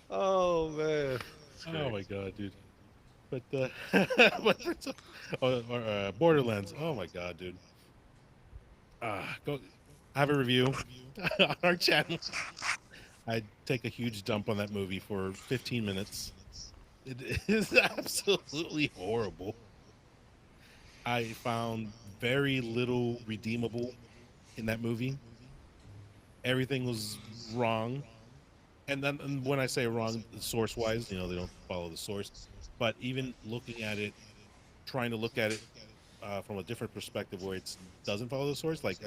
Oh man. It's Oh great. my god, dude. But but or Borderlands. Oh my god, dude. Go. I have a review on our channel. I take a huge dump on that movie for 15 minutes. It is absolutely horrible. I found very little redeemable in that movie. Everything was wrong. And when I say wrong, source wise, they don't follow the source. But even looking at it, trying to look at it from a different perspective where it doesn't follow the source, like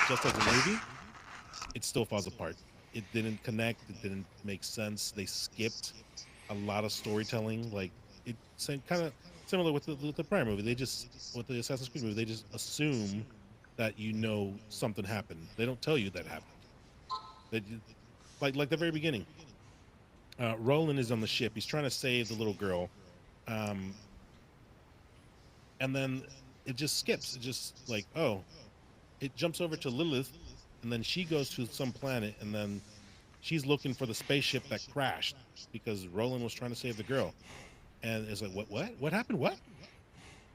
just as a movie, it still falls apart. It didn't connect. It didn't make sense. They skipped a lot of storytelling. Like it's kind of similar with the prior movie. They just with the Assassin's Creed movie, they just assume that you know something happened. They don't tell you that happened. They like the very beginning. Roland is on the ship. He's trying to save the little girl, um, and then it just skips. It just like, oh, it jumps over to Lilith, and then she goes to some planet, and then she's looking for the spaceship that crashed because Roland was trying to save the girl. And it's like, what happened? What?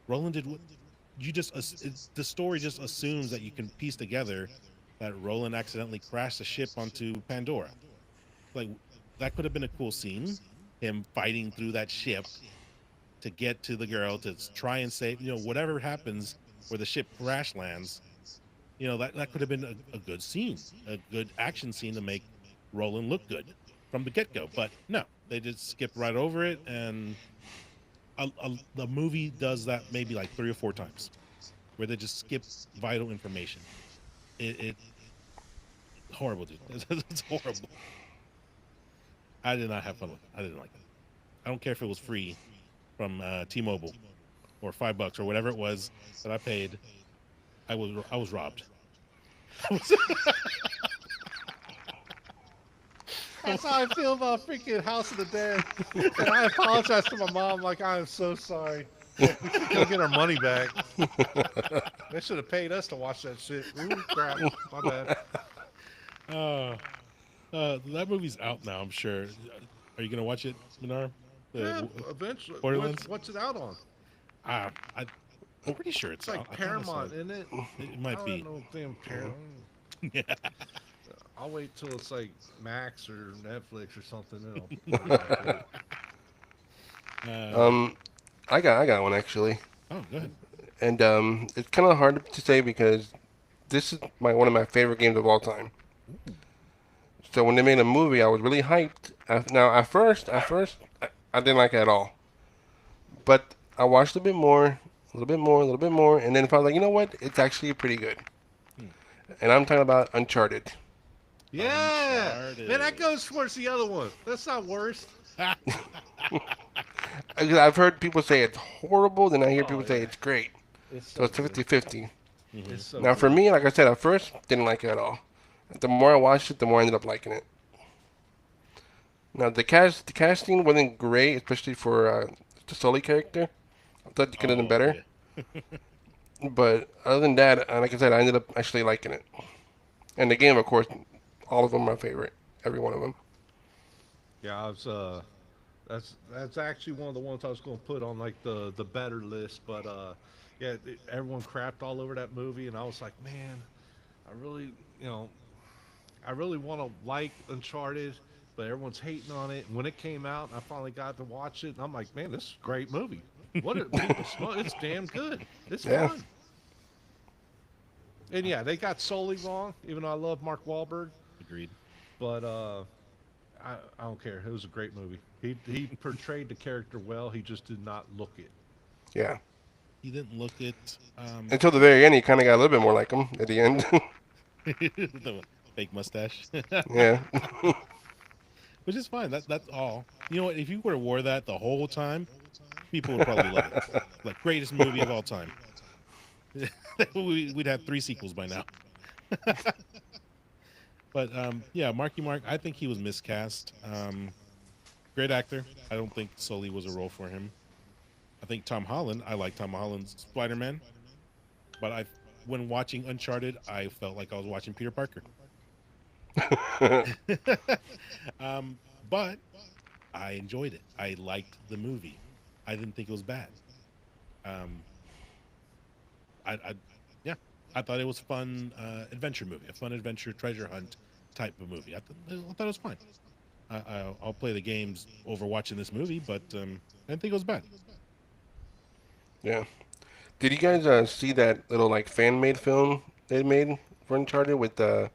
Roland did what? You just the story just assumes that you can piece together that Roland accidentally crashed the ship onto Pandora. Like that could have been a cool scene, him fighting through that ship to get to the girl to try and save. Whatever happens where the ship crash lands. That could have been a good scene, a good action scene to make Roland look good from the get go. But no, they just skipped right over it, and the movie does that maybe like 3 or 4 times, where they just skip vital information. It horrible, dude. It's horrible. I did not have fun with it. I didn't like it. I don't care if it was free from T-Mobile or $5 or whatever it was that I paid. I was robbed. That's how I feel about freaking House of the Dead. And I apologize to my mom. Like, I am so sorry. We should get our money back. They should have paid us to watch that shit. Ooh, crap. My bad. Uh, that movie's out now. I'm sure. Are you gonna watch it, Minar? Yeah, eventually. Borderlands. What's it out on? I'm pretty sure it's It's like out. I thought I Paramount, saw isn't it? it might I be. don't know damn Paramount. Yeah. I'll wait till it's like Max or Netflix or something. Then Uh, I got one actually, oh, go ahead. and it's kind of hard to say because this is one of my favorite games of all time. So when they made a movie, I was really hyped. Now I didn't like it at all, but I watched a bit more, a little bit more, a little bit more, and then I was like, you know what? It's actually pretty good. Hmm. And I'm talking about Uncharted. yeah, Uncharted. man, that goes towards the other one. That's not worse. I've heard people say it's horrible, then I hear Oh, people say yeah. it's great. It's So so it's good. 50-50. Mhm. It's so Now for good. me, like I said, at first, didn't like it at all. The more I watched it, the more I ended up liking it. Now the casting wasn't great, especially for the Sully character. I thought you could have done Oh better. yeah. But other than that, like I said, I ended up actually liking it. And the game, of course, all of them are my favorite. Every one of them. Yeah, I was. That's actually one of the ones I was going to put on like the better list. But yeah, everyone crapped all over that movie, and I was like, man, I really, you know, I really want to like Uncharted, but everyone's hating on it. And when it came out, I finally got to watch it, and I'm like, man, this is a great movie. What are people smoke? It's damn good. It's Yeah. fun. And yeah, they got Sully wrong, even though I love Mark Wahlberg. Agreed. But I don't care. It was a great movie. He portrayed the character well. He just did not look it. Yeah. He didn't look at Until the very end, he kind of got a little bit more like him at the end. the fake mustache, Yeah. which is fine. That's all. You know what? If you would have wore that the whole time, people would probably love it. Like greatest movie of all time. We'd have 3 sequels by now. But yeah, Marky Mark. I think he was miscast. Great actor. I don't think Sully was a role for him. I think Tom Holland. I like Tom Holland's Spider-Man, but when watching Uncharted, I felt like I was watching Peter Parker. But I enjoyed it. I liked the movie. I didn't think it was bad. Um, I yeah, I thought it was fun adventure movie, a fun adventure treasure hunt type of movie. I thought it was fine. I'll play the games over watching this movie, but I didn't think it was bad. Yeah. Did you guys see that little like fan made film they made for Uncharted with like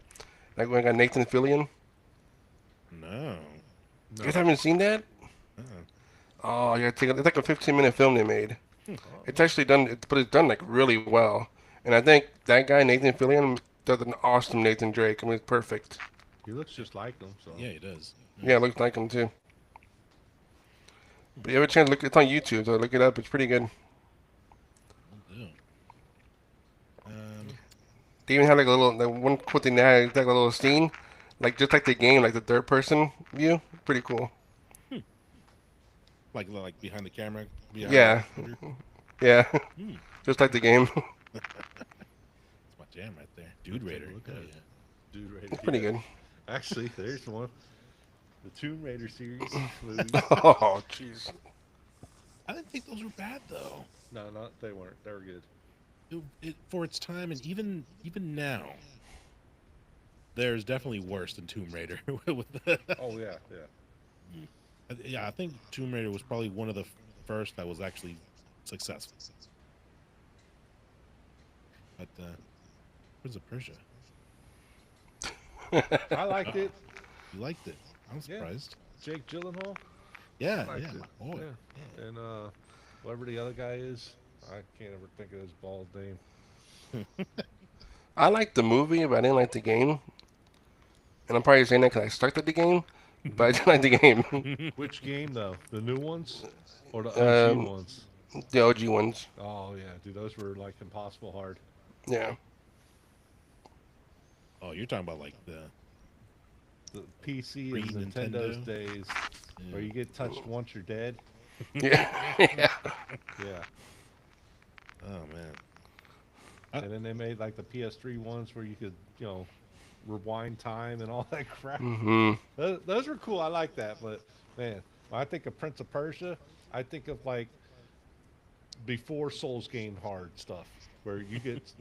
when I got Nathan Fillion? No. You guys No. haven't seen that? Uh-uh. Oh, yeah. It's like a 15-minute film they made. Hmm. It's actually done, but it's done like really well. And I think that guy Nathan Fillion does an awesome Nathan Drake. I mean, it's perfect. He looks just like him. So Yeah, he does. Yeah, it looks like him too. But you have a chance to look, it's on YouTube, so look it up. It's pretty good. Will do. They even had like a little, like one cool thing they had, like a little scene, like just like the game, like the third person view. Pretty cool. Hmm. Like behind the camera, behind the Yeah, computer. yeah, Hmm. just like the game. That's my jam right there. I'll Dude take Raider. a look Oh at it. yeah. Dude Raider. It's pretty Yeah. good. Actually, there's one. The Tomb Raider series movies. Oh, jeez. I didn't think those were bad though. No, not they weren't. They were good. For its time, and even now, there's definitely worse than Tomb Raider. With Oh yeah, yeah. yeah, I think Tomb Raider was probably one of the first that was actually successful. But Prince of Persia, I liked it. you liked it? I'm Yeah. surprised. Jake Gyllenhaal. Yeah, Liked yeah, it. my boy. Yeah. And whatever the other guy is, I can't ever think of his bald name. I liked the movie, but I didn't like the game. And I'm probably saying that because I stuck at the game, but I didn't like the game. Which game though? The new ones or the OG um, ones? the OG ones. Oh yeah, dude, those were like impossible hard. Yeah. Oh, you're talking about like the The PC and Pre-Nintendo? Nintendo's days, where yeah. you get touched once you're dead. Yeah. yeah. Yeah. Oh man. And then they made like the PS3 ones where you could, rewind time and all that crap. Hmm. Those were cool. I like that. But man, when I think of Prince of Persia, I think of like before Souls game hard stuff, where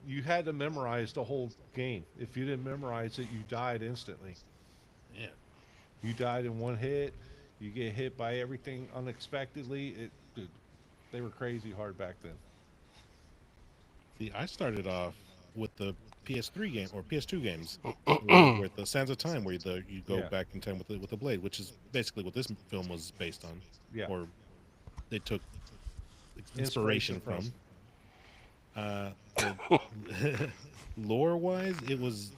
you had to memorize the whole game. If you didn't memorize it, you died instantly. Yeah. You died in one hit. You get hit by everything unexpectedly. Dude, they were crazy hard back then. See, I started off with the PS3 game or PS2 games, where the Sands of Time, where you go Yeah. back in time with the blade, which is basically what this film was based on, Yeah. or they took inspiration from. Lore wise, it was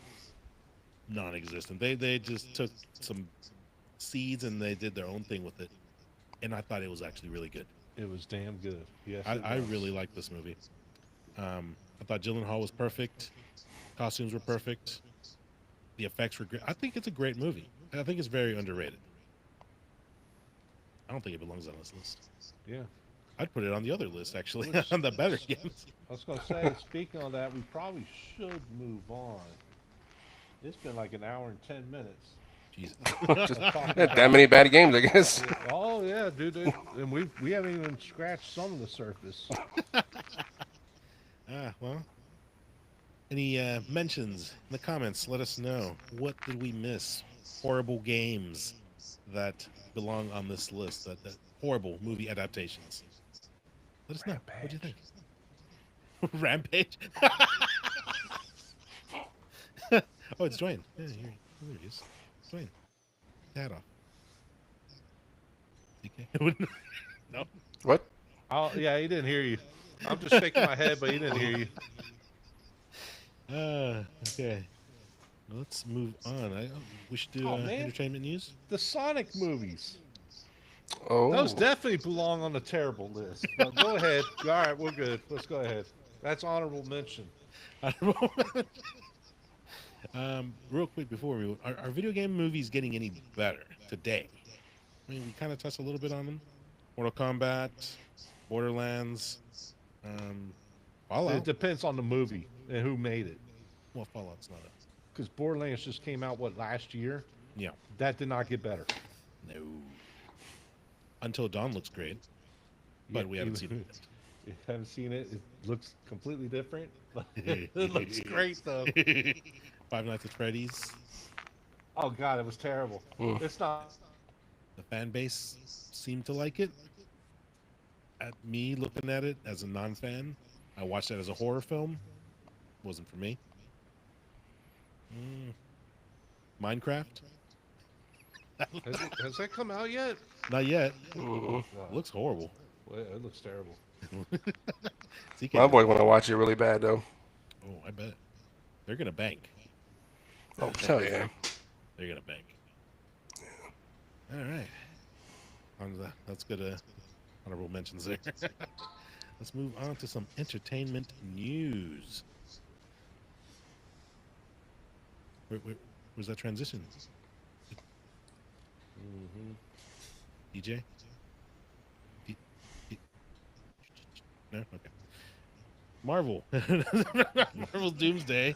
non-existent. They just took some seeds and they did their own thing with it, and I thought it was actually really good. It was damn good. Yes, I really liked this movie. I thought Gyllenhaal was perfect. Costumes were perfect. The effects were great. I think it's a great movie. I think it's very underrated. I don't think it belongs on this list. Yeah. I'd put it on the other list, actually, Which- on the better games. I was going to say, speaking of that, we probably should move on. It's been like an hour and 10 minutes. Jesus. Just of talking that about- many bad games, I guess. Oh yeah, dude, and we haven't even scratched some of the surface. Well, any mentions in the comments? Let us know. What did we miss? Horrible games that belong on this list. That horrible movie adaptations. Let us know. What do you think? Rampage. Oh, it's Dwayne. Yeah, here he is. Dwayne. Hat off. DK. No. What? Oh yeah, he didn't hear you. I'm just shaking my head, but he didn't hear you. Okay. Let's move on. We should do Oh, man. entertainment news. The Sonic movies. Oh. Those definitely belong on the terrible list. But go ahead. All right, we're good. Let's go ahead. That's honorable mention. Real quick before we are video game movies getting any better today? I mean, we kind of touched a little bit on them. Mortal Kombat, Borderlands, Fallout. It depends on the movie and who made it. Well, Fallout's not a Because Borderlands just came out last year. yeah. That did not get better. No. Until Dawn looks great, but we haven't seen it yet. You haven't seen it. It looks completely different. It looks great though. Five Nights at Freddy's. Oh god, it was terrible. It's not. The fan base seemed to like it. At me looking at it as a non-fan, I watched that as a horror film. Wasn't for me. Minecraft? Has that come out yet? Not yet. Mhm. Looks horrible. Well, it looks terrible. CK, My boys want to watch it really bad, though. oh, I bet they're gonna bank. Oh, hell yeah. They're gonna bank. All right. That's good. Honorable mentions there. Let's move on to some entertainment news. where's that transition? Mm-hmm. DJ? D- D- no? Okay. Marvel. Marvel Doomsday.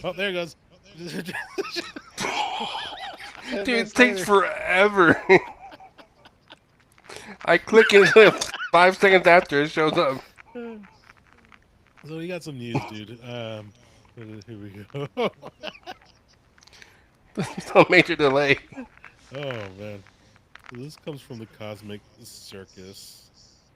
Oh, there it goes. 10 Dude, it minutes takes later. forever. I click into it 5 seconds after it shows up. So we got some news, dude. Here we go. No major delay. Oh man. So this comes from the Cosmic Circus,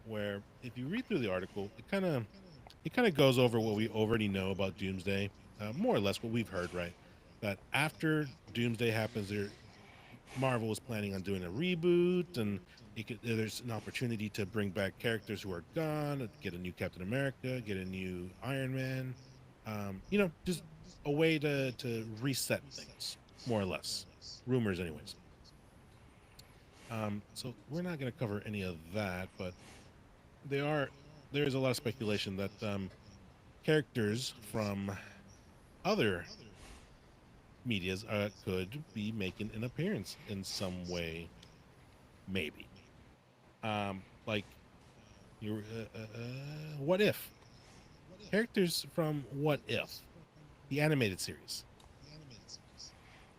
where if you read through the article, it kind of goes over what we already know about Doomsday, more or less what we've heard, right? That after Doomsday happens, Marvel is planning on doing a reboot, and there's an opportunity to bring back characters who are gone, get a new Captain America, get a new Iron Man, just a way to reset things, more or less. Rumors, anyways. So we're not going to cover any of that, but there is a lot of speculation that characters from other medias could be making an appearance in some way, maybe. Like your What If characters from What If, the animated series.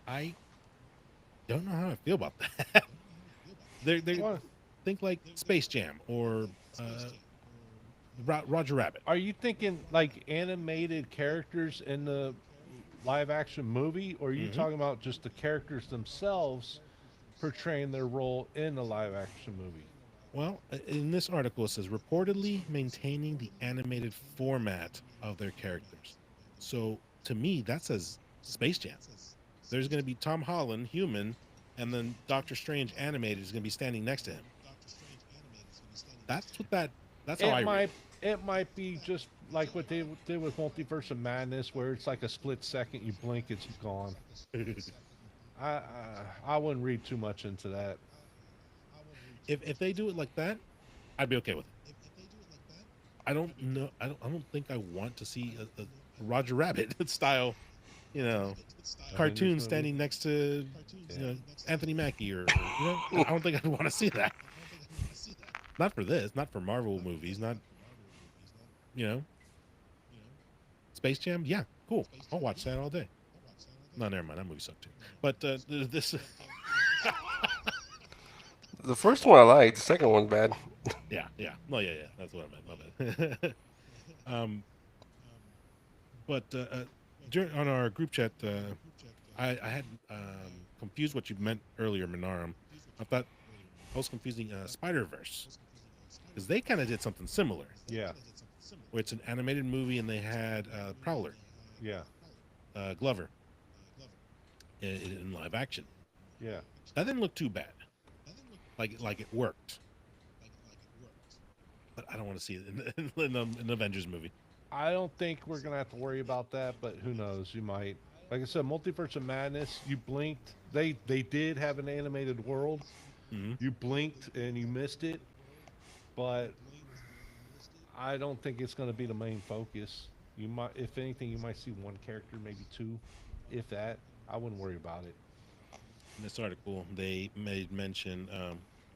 I don't know how I feel about that. They What? think like Space Jam or uh, Roger Rabbit. Are you thinking like animated characters in the live action movie, or are you Hmm. talking about just the characters themselves portraying their role in the live action movie? Well, in this article, it says reportedly maintaining the animated format of their characters. So to me, that says Space Jam. There's going to be Tom Holland, human, and then Doctor Strange animated is going to be standing next to him. That's what that. That's how It I read might it might be just like what they did with Multiverse of Madness, where it's like a split second, you blink, it's gone. it. I I wouldn't read too much into that. If they do it like that, I'd be okay with it. I don't know. I don't think I want to see a Roger Rabbit style, you know, Avengers cartoon movie. standing next to Yeah. Anthony Mackie or. I don't think I'd want to see that. Not for this. Not for Marvel movies. Not you know Space Jam. Yeah, cool. I'll watch that all day. No, never mind. That movie sucked too. But this, The first one I liked. The second one's bad. yeah, yeah. No, yeah, yeah. That's what I meant. My bad. um, but on our group chat, I had confused what you meant earlier, Minarum. I thought I was confusing Spider Verse because they kind of did something similar, Yeah. where it's an animated movie and they had Prowler, Yeah. Glover, in live action. Yeah. That didn't look too bad. Like it worked, but I don't want to see it in the Avengers movie. I don't think we're gonna have to worry about that, but who knows? You might. Like I said, Multiverse of Madness. You blinked. They did have an animated world. Hmm. You blinked and you missed it, but I don't think it's gonna be the main focus. You might, if anything, you might see one character, maybe two, if that. I wouldn't worry about it. In this article, they made mention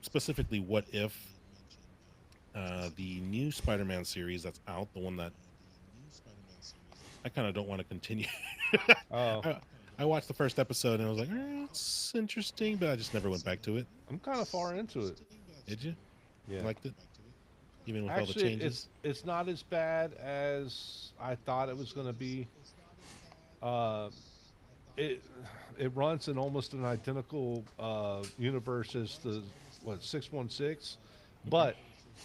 specifically what if the new Spider-Man series that's out, the one that I kind of don't want to continue. Oh, I, I watched the first episode and I was like, it's interesting, but I just never went back to it. I'm kind of far into it. Did you? Yeah. You liked it? Even with all the Actually, changes? it's not as bad as I thought it was going to be. Uh, it it runs in almost an identical universe as the 616, Okay. but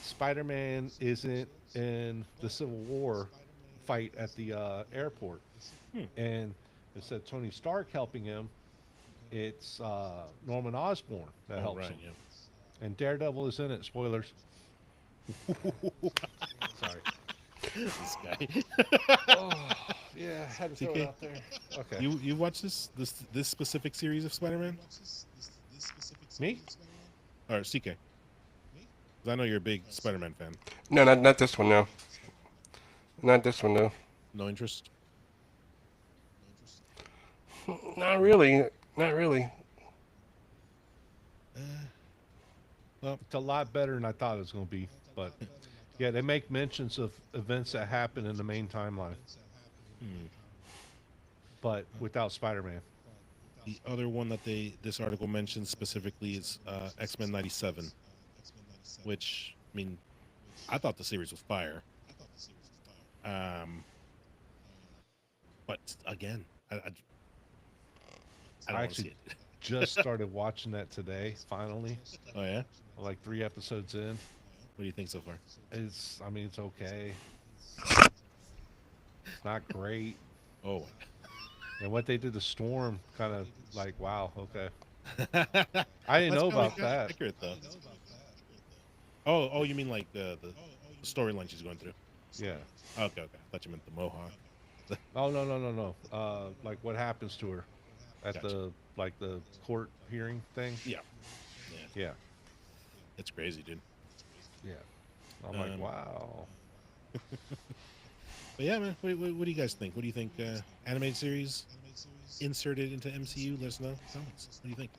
Spider-Man isn't in the Civil War fight at the airport, Hmm. and instead of Tony Stark helping him, it's Norman Osborn that Oh, helps right, him, yeah. and Daredevil is in it. Spoilers. Sorry. This guy. Oh, yeah, had to throw it TK, out there. Okay. you watched this specific series of Spider-Man? Me? Or CK? 'Cause I know you're a big Spider-Man fan. No, not this one. No, not this one. No. No interest? Not really. Not really. Uh, well, It's a lot better than I thought it was going to be. But yeah, they make mentions of events that happen in the main timeline, hmm. but without Spider-Man. The other one that this article mentions specifically is X-Men '97, which I mean, I thought the series was fire. Um, but again, I don't I want to actually see it. just started watching that today. Finally, Oh yeah, like 3 episodes in. what do you think so far? I mean, it's okay. It's not great. Oh, And what they did to Storm, kind of like, wow, okay. that's I didn't kind know of like about that. accurate though. Oh, you mean like the storyline she's going through? Yeah. Okay, okay. I thought you meant the Mohawk. Oh no, no, no, no. Like what happens to her at Gotcha. the court hearing thing? Yeah, yeah. Yeah, It's crazy, dude. yeah. I'm like, Um, wow. but yeah, man. What do you guys think? What do you think? Animated series inserted into MCU? Let us know. Comments. What do you think?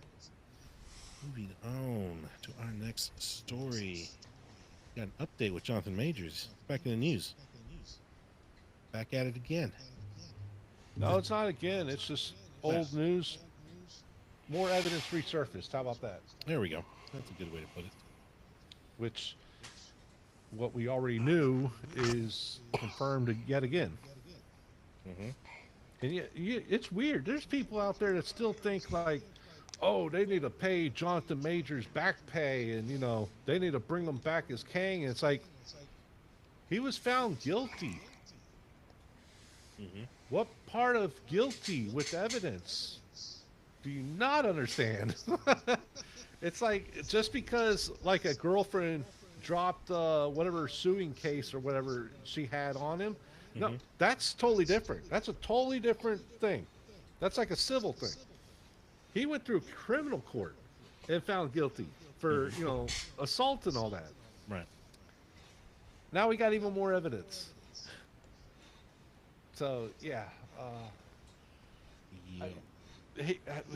Moving on to our next story. Got an update with Jonathan Majors. Back in the news. Back at it again. No, it's not again. It's just Yeah, old news. More evidence resurfaced. How about that? there we go. That's a good way to put it. Which what we already knew is confirmed yet again. Hmm. And yet, it's weird. There's people out there that still think like, oh, they need to pay Jonathan Majors back pay, and they need to bring him back as Kang. And it's like he was found guilty. Hmm. What part of guilty with evidence do you not understand? It's like just because like a girlfriend dropped whatever suing case or whatever she had on him. No, Hmm. that's totally different. That's a totally different thing. That's like a civil thing. He went through criminal court and found guilty for Hmm. assault and all that. Right. Now we got even more evidence. So yeah, Yeah,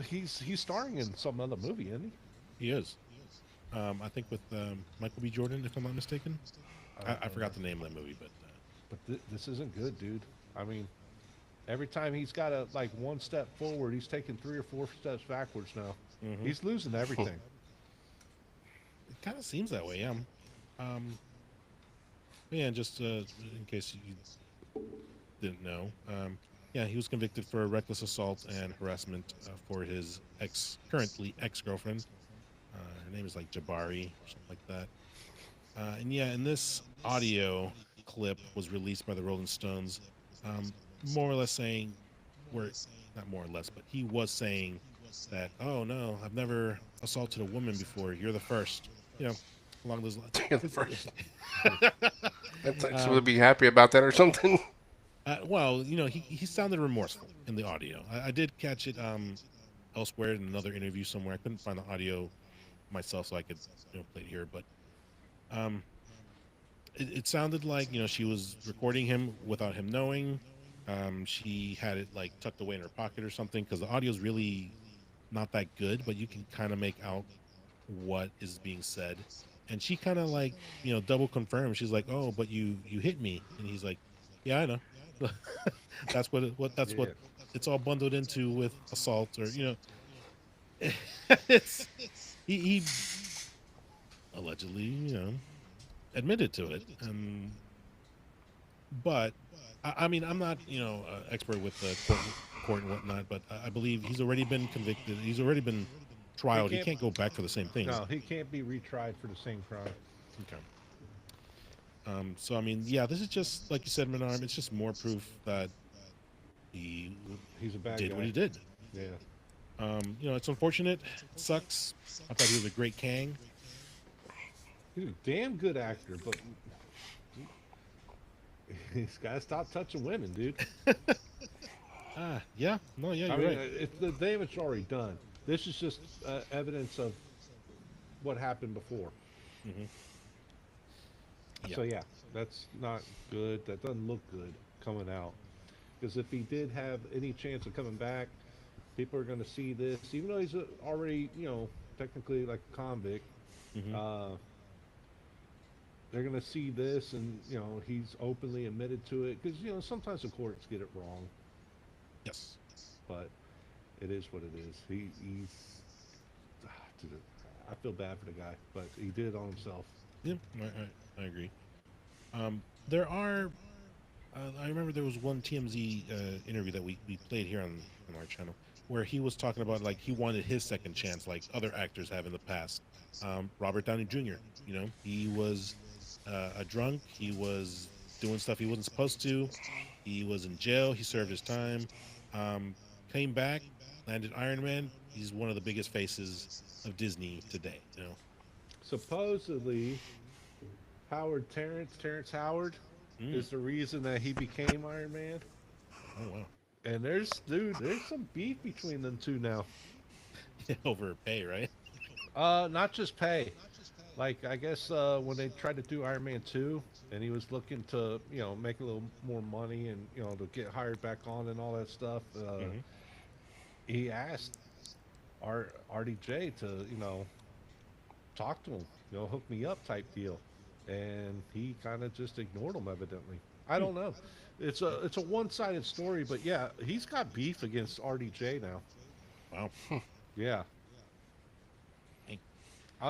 he's starring in some other movie, isn't he is. I think with Michael B. Jordan, if I'm not mistaken. he? I forgot the name of that movie, but But this isn't good, dude. I mean, every time he's got a like one step forward, he's taking 3 or 4 steps backwards now. mhm. He's losing everything. It kind of seems that way. Yeah. Um, yeah, and just in case you didn't know, yeah, he was convicted for reckless assault and harassment for his currently ex-girlfriend. Her name is like Jabari or something like that. And yeah, and this audio clip was released by the Rolling Stones, um, more or less saying, where not more or less, but he was saying that, oh no, I've never assaulted a woman before. You're the first. You know, along those lines. You're the first. That's like supposed to um, be happy about that or something. well, he sounded remorseful in the audio. I did catch it elsewhere in another interview somewhere. I couldn't find the audio myself, so I could play it here. But um, it sounded like she was recording him without him knowing. She had it like tucked away in her pocket or something because the audio is really not that good, but you can kind of make out what is being said. And she kind of like double confirmed. She's like, "Oh, but you hit me," and he's like, "Yeah, I know." That's that's what Yeah. it's all bundled into with assault or it's he allegedly admitted to it. But I mean, I'm not expert with the court and whatnot, but I believe he's already been convicted. He's already been He trialed. He can't. can't go back for the same thing. No, he can't be retried for the same crime. Okay. So I mean, yeah, this is just like you said, Menarm. It's just more proof that he He's a bad did what guy. he did. Yeah. It's unfortunate. It sucks. I thought he was a great Kang. He's a damn good actor, but he's got to stop touching women, dude. Yeah, no, yeah, I you're mean, right. it's the damage already done. This is just evidence of what happened before. Hmm. Yeah, So yeah, that's not good. That doesn't look good coming out. Because if he did have any chance of coming back, People are going to see this, even though he's already, technically like a convict. Hmm. Uh, they're going to see this, and he's openly admitted to it because sometimes the courts get it wrong, Yes. but it is what it is. He's dude, I feel bad for the guy, but he did it on himself. Yeah, I agree. There are. I remember there was one TMZ interview that we played here on our channel where he was talking about like he wanted his second chance, like other actors have in the past. Robert Downey Jr. He was a drunk. He was doing stuff he wasn't supposed to. He was in jail. He served his time. Um, Came back, landed Iron Man. He's one of the biggest faces of Disney today. Supposedly, Terrence Howard, Mm. is the reason that he became Iron Man. Oh wow. And there's some beef between them two now. Over pay, right? Not just pay. Like I guess when they tried to do Iron Man 2 and he was looking to, make a little more money and, to get hired back on and all that stuff, Hmm. he asked RDJ to, talk to him, hook me up type deal. And he kind of just ignored him evidently. I Hmm. don't know. It's a one-sided story, but yeah, he's got beef against RDJ now. Wow. Yeah. Dang.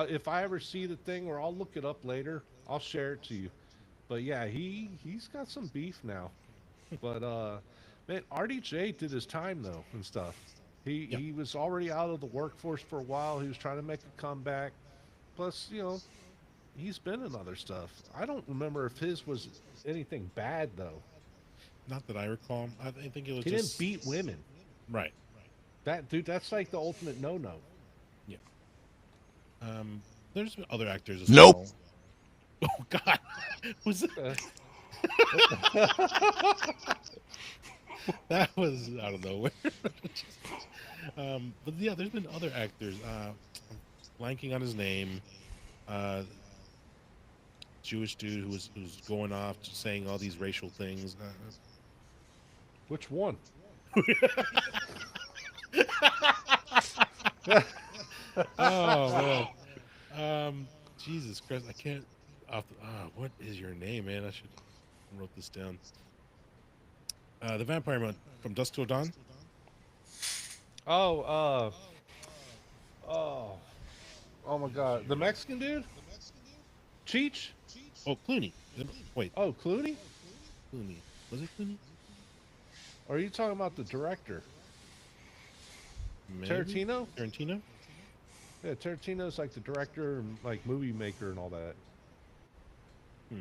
If I ever see the thing, or I'll look it up later, I'll share it to you. But yeah, he's got some beef now. But man, RDJ did his time though and stuff. He Yep. he was already out of the workforce for a while. He was trying to make a comeback. Plus, he's been in other stuff. I don't remember if his was anything bad though. Not that I recall. I think it was He didn't just beat women. right. That dude, that's like the ultimate no-no. Yeah. There's been other actors as Nope. well. Oh God, was it? Uh, That was out of nowhere. But yeah, there's been other actors. I'm blanking on his name. Uh, Jewish dude who's going off saying all these racial things. which one? Oh man. Jesus Christ, I can't. What is your name, man? I should have wrote this down. The vampire from Dusk Till Dawn. Oh, oh, oh my God, the Mexican dude, Cheech. Oh, Clooney. Wait, Oh, Clooney. Clooney. Was it Clooney? Or are you talking about the director, Maybe Tarantino? Tarantino. Yeah, Tarantino's like the director and like movie maker and all that. Hmm.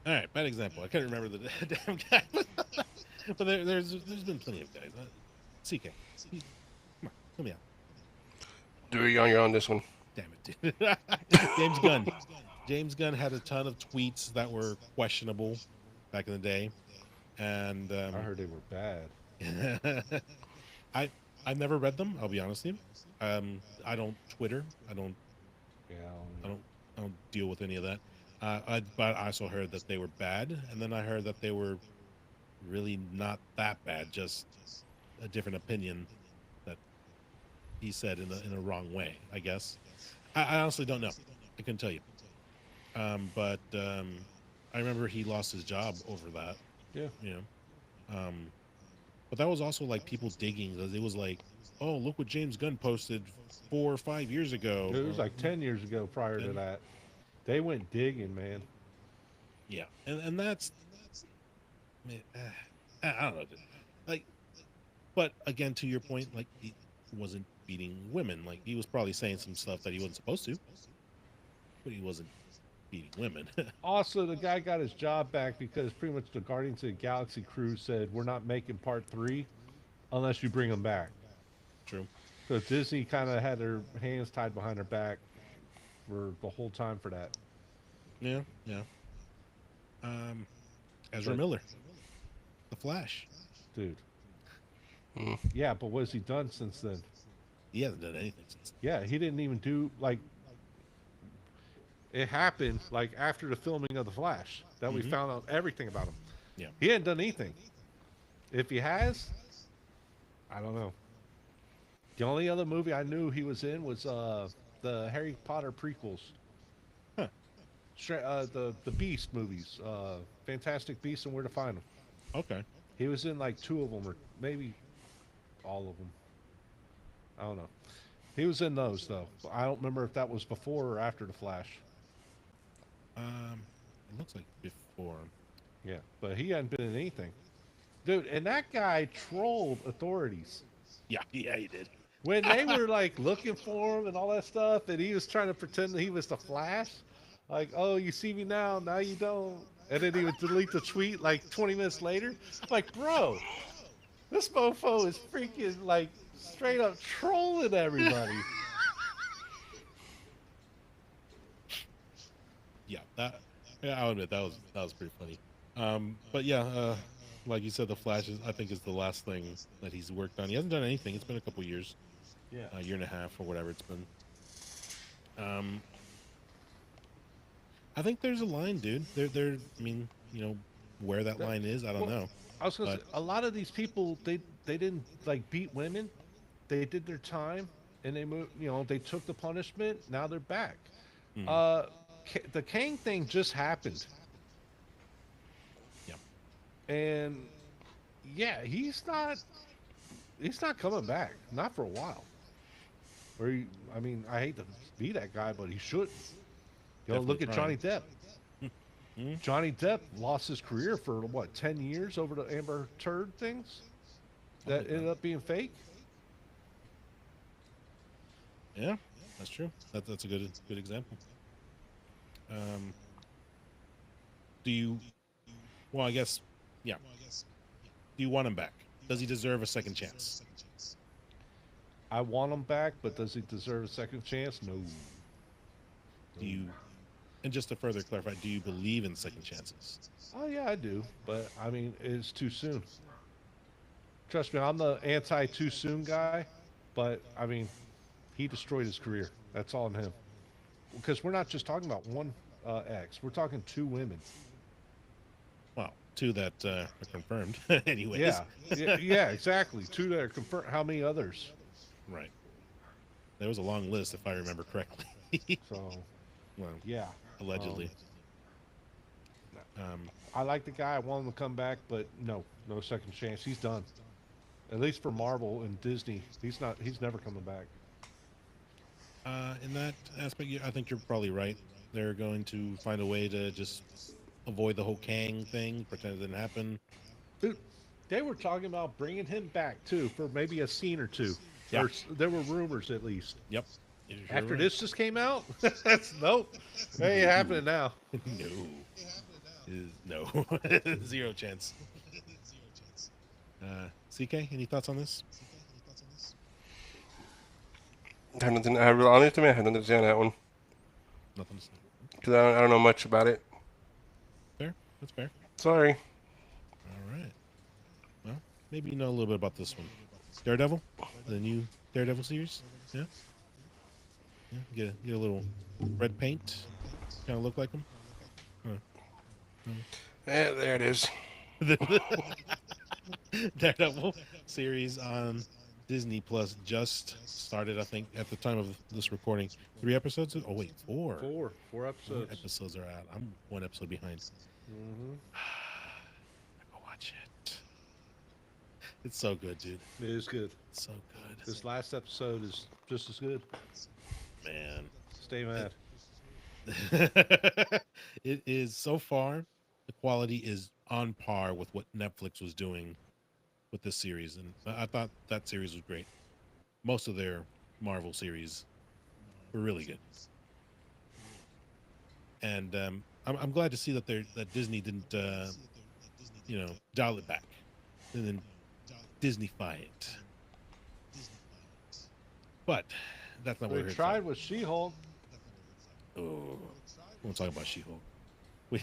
All right, bad example. I can't remember the damn guy, but there's been plenty of guys. CK, come on, help me out. Do it on your own this one. Damn it, dude. James Gunn. James Gunn had a ton of tweets that were questionable back in the day, and I heard they were bad. I I've never read them. I'll be honest with you. I don't Twitter. Yeah. I don't I don't deal with any of that. But I also heard that they were bad, and then I heard that they were really not that bad, just a different opinion that he said in a wrong way, I guess. I honestly don't know. I couldn't tell you. But I remember he lost his job over that. Yeah. You know, but that was also like people digging because it was like, oh, look what James Gunn posted 4 or 5 years ago. It was like 10 years ago. Prior to 10? that, they went digging, man. Yeah, and that's man, I don't know, like, but again, to your point, like he wasn't beating women. Like he was probably saying some stuff that he wasn't supposed to, but he wasn't beating women. Also, the guy got his job back because pretty much the Guardians of the Galaxy crew said we're not making part 3 unless you bring him back. True. So Disney kind of had their hands tied behind their back for the whole time for that. Yeah, yeah. Ezra But, Miller, The Flash. dude. Mm. Yeah, but what has he done since then? He hasn't done anything since. Yeah, he didn't even do like it happened like after the filming of The Flash that we Mhm. found out everything about him. Yeah. He hadn't done anything. If he has, I don't know. The only other movie I knew he was in was the Harry Potter prequels. Huh. The Beast movies, Fantastic Beasts and Where to Find Them. Okay. He was in like two of them, or maybe all of them. I don't know. He was in those though. I don't remember if that was before or after the Flash. It looks like before. Yeah, but he hadn't been in anything, dude. And that guy trolled authorities Yeah, yeah, he did. when they were like looking for him and all that stuff, and he was trying to pretend that he was the Flash. Like, oh, you see me now, now you don't. And then he would delete the tweet like 20 minutes later. Like, bro, this mofo is freaking like straight up trolling everybody. Yeah, that. Yeah, I'll admit that was pretty funny. But yeah, like you said, the Flash is, I think, is the last thing that he's worked on. He hasn't done anything. It's been a couple years, Yeah. a year and a half or whatever it's been. I think there's a line, dude. There. I mean, where that line is, I don't know. I was gonna But say a lot of these people they didn't like beat women. They did their time and they moved. They took the punishment. Now they're back. mhm, The Kang thing just happened, yeah, and yeah, he's not coming back. Not for a while. I mean, I hate to be that guy, but he shouldn't. Look definitely at trying. Johnny Depp. Mhm. Johnny Depp lost his career for what, 10 years over the Amber Turd things Something that like ended that. up being fake. Yeah, that's true. That's a good example. Um, do you? Well, I guess, yeah. Do you want him back? Does he deserve a second chance? I want him back, but does he deserve a second chance? No. Do you? And just to further clarify, do you believe in second chances? Oh yeah, I do, but I mean, it's too soon. Trust me, I'm the anti too soon guy, but I mean, he destroyed his career. That's all on him. Because we're not just talking about one ex; we're talking two women. Well, two that are confirmed, anyways. Yeah, yeah, exactly. Two that are confirmed. How many others? Right. There was a long list, if I remember correctly. So, Well, yeah. allegedly. Um, I like the guy. I want him to come back, but no second chance. He's done. At least for Marvel and Disney, he's not. He's never coming back. in that aspect, I think you're probably right. They're going to find a way to just avoid the whole Kang thing, pretend it didn't happen. Dude, they were talking about bringing him back too for maybe a scene or two. Yeah. Or there were rumors at least. Yep. You're After right. this just came out, that's nope. That ain't happening now. No. Zero chance. CK, any thoughts on this? I nothing. I really, honestly, I had nothing to say on that one Nothing to say. because I don't know much about it. Fair. That's fair. Sorry. All right. Well, maybe you know a little bit about this one. Daredevil, the new Daredevil series. Yeah. Yeah. Get a little red paint. Kind of look like him. There it is. Daredevil series on Disney Plus just started, I think, at the time of this recording. 3 episodes? Oh, wait, 4. Four 4 episodes. episodes are out. I'm 1 episode behind. Mm-hmm. Go watch it. It's so good, dude. It is good. It's so good. This last episode is just as good. Man. Stay mad. It is so far, the quality is on par with what Netflix was doing with this series. And I thought that series was great. Most of their Marvel series were really good. And I'm glad to see that that Disney didn't, dial it back and then Disney-fy it. But that's not what we're We here tried with She-Hulk. for. Oh, we won't talk about She-Hulk. We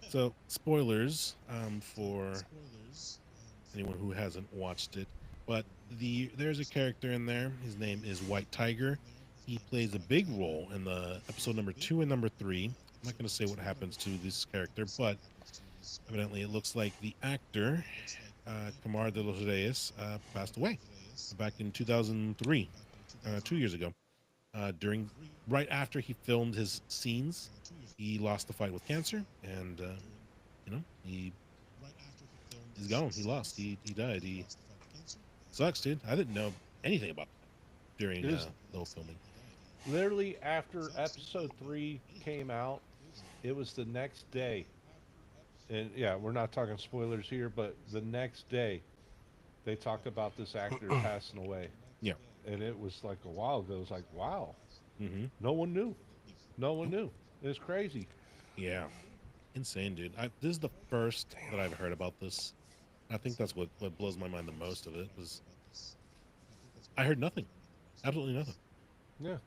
So, spoilers for anyone who hasn't watched it. But there's a character in there. His name is White Tiger. He plays a big role in the episode number 2 and number 3. I'm not going to say what happens to this character, but evidently it looks like the actor, Camar de los Reyes, passed away back in 2003, 2 years ago. Right after he filmed his scenes, he lost the fight with cancer, and he's gone. He lost. He died. He sucks, dude. I didn't know anything about that during It was the whole filming. literally after episode 3 came out, it was the next day. And yeah, we're not talking spoilers here, but the next day they talk about this actor passing away. Yeah. And it was like a while ago. It was like, wow, Mm-hmm. no one knew. No one knew. It was crazy. Yeah. Insane, dude. This is the first that I've heard about this. I think that's what blows my mind the most of it was I heard nothing. Absolutely nothing. Yeah.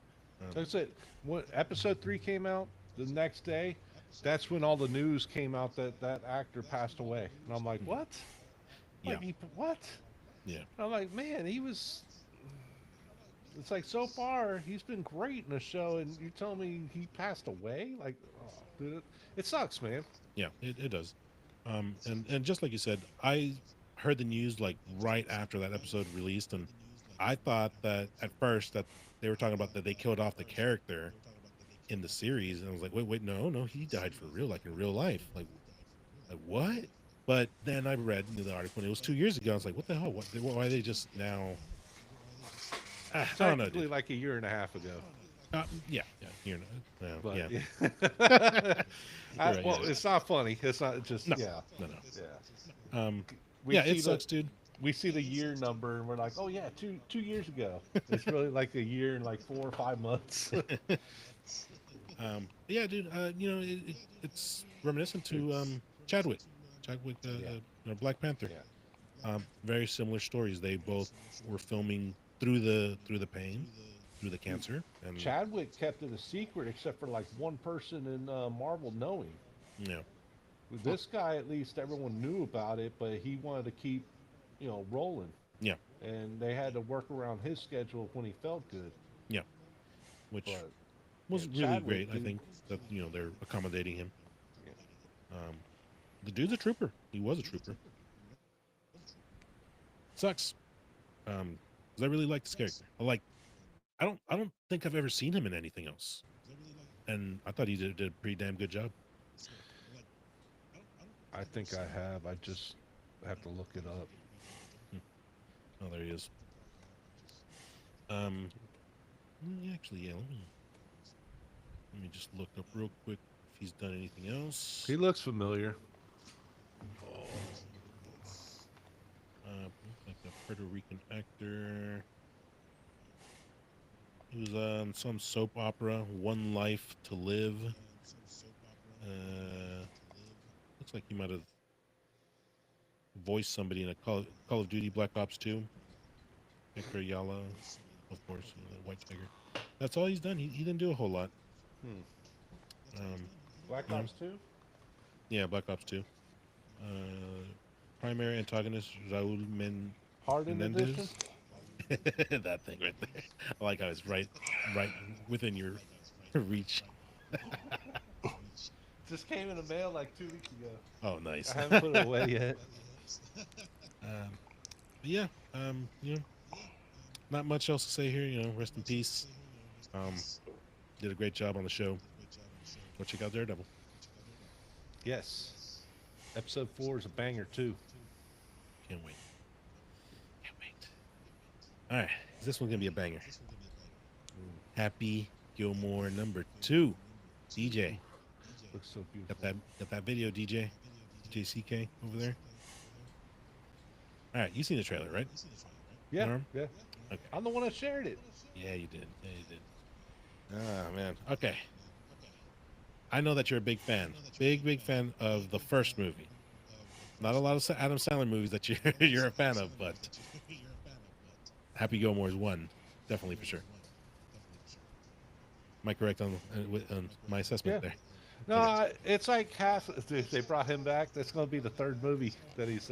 Like I said, when episode 3 came out, the next day, that's when all the news came out that that actor passed away. And I'm like, what? Yeah. Like, what? Yeah. I'm like, man, he was. It's like so far he's been great in the show, and you tell me he passed away. Like, oh, dude, it sucks, man. Yeah, it does. And just like you said, I heard the news like right after that episode released, and I thought that at first that they were talking about that they killed off the character in the series, and I was like, wait, no, he died for real, like in real life, like what? But then I read the article, and it was 2 years ago. I was like, what the hell? Why are they just now? I don't know, Technically, dude. like a year and a half ago. Yeah, you know, But yeah. yeah. Right, Well, yeah. it's not funny. It's not just No, yeah, no. yeah. We Yeah, see it sucks, dude. we see the year number and we're like, oh yeah, two years ago. It's really like a year and like 4 or 5 months. Yeah, dude. It's reminiscent to Chadwick, Black Panther. Yeah. Very similar stories. They both were filming through the pain, through the cancer, and Chadwick kept it a secret except for like one person in Marvel knowing. yeah, With this guy, at least everyone knew about it, but he wanted to keep, rolling. yeah, And they had to work around his schedule when he felt good. yeah, which But was yeah, really Chadwick, great. I dude. think that they're accommodating him. Yeah. The dude's a trooper. He was a trooper. Sucks. 'Cause I really like this character. I don't think I've ever seen him in anything else, and I thought he did a pretty damn good job. I think I have. I just have to look it up. Oh, there he is. Actually, yeah. Let me just look up real quick if he's done anything else. He looks familiar. Looks like a Puerto Rican actor. He was on some soap opera, One Life to Live. Looks like he might have voiced somebody in a Call of Duty Black Ops 2. Hector Ayala, of course, White Tiger. That's all he's done. He didn't do a whole lot. Black Ops 2? Yeah, Black Ops 2. Primary antagonist, Raul Hardened edition? Menendez. That thing right there. I like how it's right within your reach. Just came in the mail like 2 weeks ago. Oh, nice. I haven't put it away yet. But yeah, not much else to say here. Rest in peace. Did a great job on the show. Go check out Daredevil. Yes. Episode 4 is a banger too. Can't wait. Can't wait. All right, this one's gonna be a banger. Happy Gilmore #2. DJ, Looks so beautiful. got that video, DJ CK over there. All right, you seen the trailer, right? Yeah, Norm? yeah. Okay. I'm the one that shared it. Yeah, you did. Yeah, you did. Ah, man. Okay. I know that you're a big fan. Big fan of the first movie. Not a lot of Adam Sandler movies that you're a fan of, but Happy Gilmore is one, definitely for sure. Am I correct on my assessment Yeah. there? No, it's like half. If they brought him back, that's going to be the third movie that he's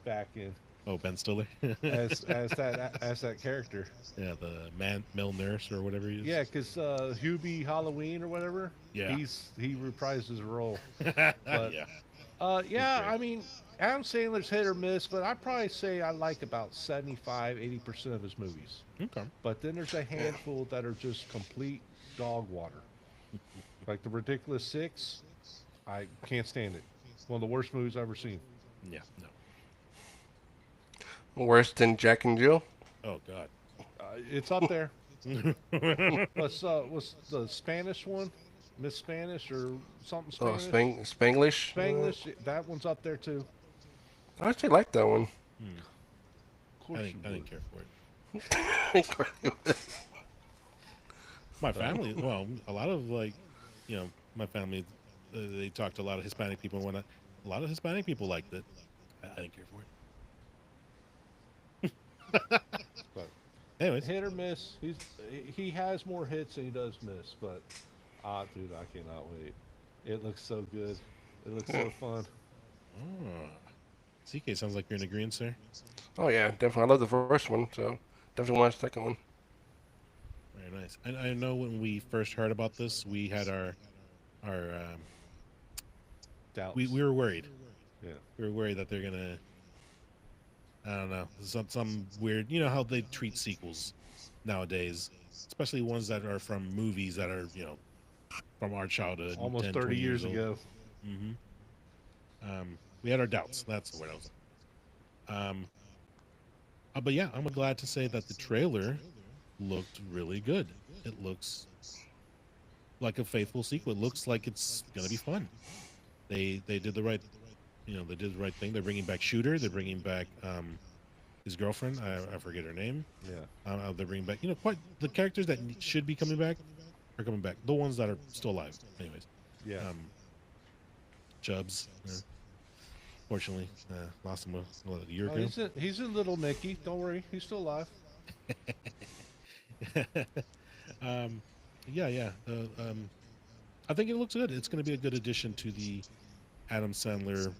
back in. Oh, Ben Stiller. as that character. Yeah, the male nurse or whatever he Yeah, is. because Hubie Halloween or whatever, Yeah. he reprised his role. But Yeah, he's yeah, great. I mean, Adam Sandler's hit or miss, but I'd probably say I like about 75, 80% of his movies. Okay. But then there's a Yeah. handful that are just complete dog water. Like The Ridiculous Six, I can't stand it. One of the worst movies I've ever seen. Yeah, no. Worse than Jack and Jill. Oh God. It's up there. What's the Spanish one? Miss Spanish or something Oh, Spanish? Spanglish. Spanglish, that one's up there too. I actually like that one. Hmm. Of course you I would. didn't care for it. My family, well, a lot of my family, they talked to a lot of Hispanic people and whatnot. A lot of Hispanic people liked it. I didn't care for it. But Anyways, hit or miss. He has more hits than he does miss. But dude, I cannot wait. It looks so good. It looks so fun. oh, CK sounds like you're in agreement, sir. Oh yeah, definitely. I love the first one, so definitely watch the second one. Very nice. And I know when we first heard about this, we had our Doubts. we were worried. Yeah. We were worried that they're gonna, I don't know, some weird. You know how they treat sequels nowadays, especially ones that are from movies that are from our childhood, Almost 10, 30 20 years years old. ago. Hmm. We had our doubts. That's the word I was. But yeah, I'm glad to say that the trailer looked really good. It looks like a faithful sequel. It looks like it's gonna be fun. They did the right, they did the right thing. They're bringing back Shooter. They're bringing back his girlfriend. I forget her name. Yeah. They're bringing back quite the characters that should be coming back are coming back. The ones that are still alive, anyways. Yeah. Chubbs. Fortunately, lost him a year Oh, ago. he's in Little Nicky. Don't worry, he's still alive. um, yeah, yeah. I think it looks good. It's going to be a good addition to the Adam Sandler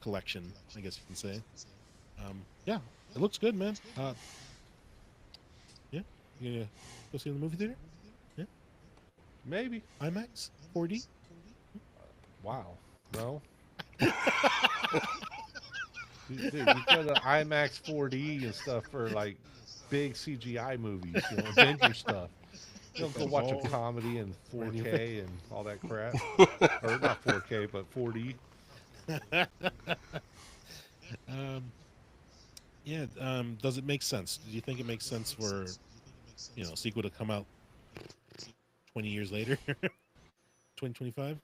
collection, I guess you can say. Yeah, it looks good, man. Yeah, you gonna go see it in the movie theater? Yeah, Maybe. IMAX, 4D. Wow. No. Dude, you go to IMAX 4D and stuff for like big CGI movies, Avenger stuff. You don't go watch a comedy in 4K and all that crap. Or not 4K, but 4D. um, yeah. Does it make sense? Do you think it makes sense for a sequel to come out 20 years later, 2025?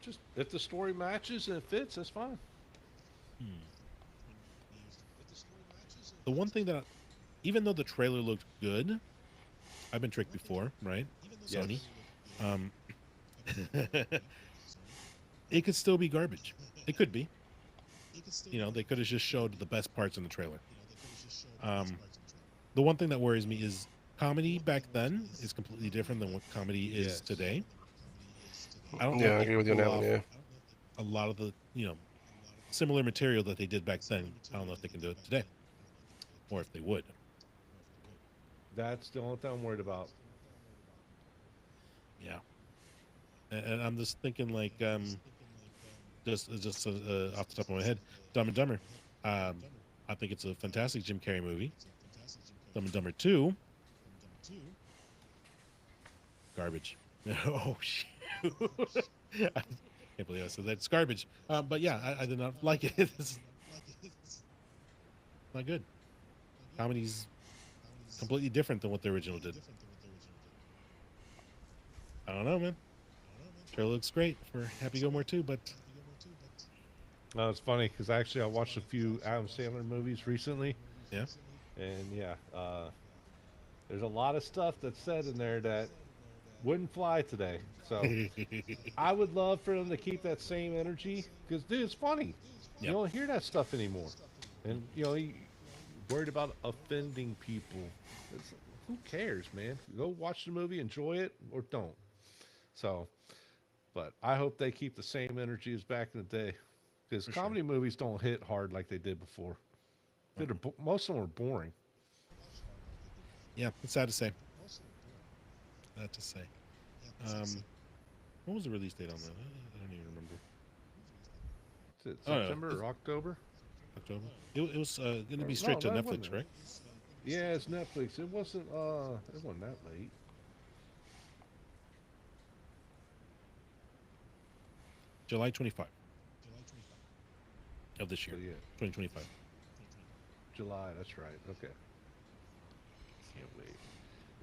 Just if the story matches and it fits, that's fine. The one thing that, even though the trailer looked good, I've been tricked before, right? Sony. Yes. Um, it could still be garbage. It could be. They could have just showed the best parts in the trailer. The one thing that worries me is comedy back then is completely different than what comedy is Yes. today. I don't know Yeah, if I they agree with you can on pull that one. off Yeah. a lot of the similar material that they did back then. I don't know if they can do it today, or if they would. That's the only thing I'm worried about. Yeah, and I'm just thinking like just off the top of my head, Dumb and Dumber. I think it's a fantastic Jim Carrey movie. Dumb and Dumber 2, garbage. Oh shoot! I can't believe I said that. It's garbage. But yeah, I did not like it. It's not good. Comedy's completely different than what the original did. I don't know, man. Trailer looks great for Happy Gilmore 2, but No, it's funny because actually I watched a few Adam Sandler movies recently, yeah. and yeah, there's a lot of stuff that's said in there that wouldn't fly today. So I would love for them to keep that same energy because, dude, it's funny. Yeah. You don't hear that stuff anymore, and you worried about offending people. It's, who cares, man? Go watch the movie, enjoy it, or don't. So, but I hope they keep the same energy as back in the day. Because For sure. comedy movies don't hit hard like they did before. Most of them are boring. Yeah, it's sad to say. Sad to say. What was the release date on that? I don't even remember. Is it Oh, no, September or October? October. It was going to be No, straight to that Netflix, wasn't. right? Yeah, it's Netflix. It wasn't. It wasn't that late. July 25 of this So year, yeah, 2025. July. That's right. Okay. Can't wait.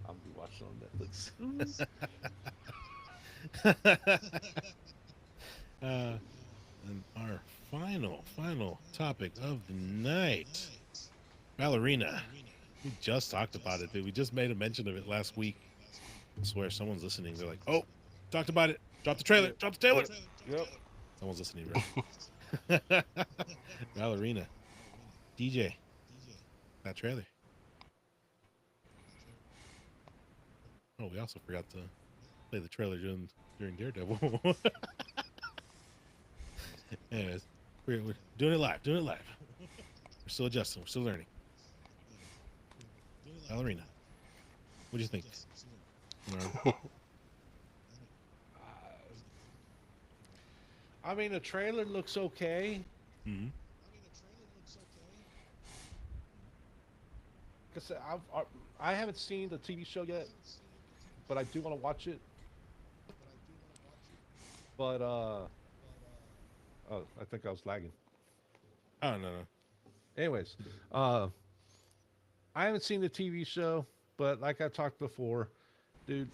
I'll be watching on Netflix. And our final topic of the night, Ballerina. We just talked about it, dude. We just made a mention of it last week. I swear someone's listening. They're like, oh, talked about it. Drop the trailer. Drop the trailer. Yep. Someone's listening, bro. Ballerina. DJ. That trailer. Oh, we also forgot to play the trailer during Daredevil. Anyways, we're doing it live. Doing it live. We're still adjusting. We're still learning. Ballerina. What do you think? I mean, the trailer looks okay. Mm-hmm. Like I said, I haven't seen the TV show yet, but I do want to watch it. But oh, I think I was lagging. Oh no. Anyways, I haven't seen the TV show, but like I talked before, dude,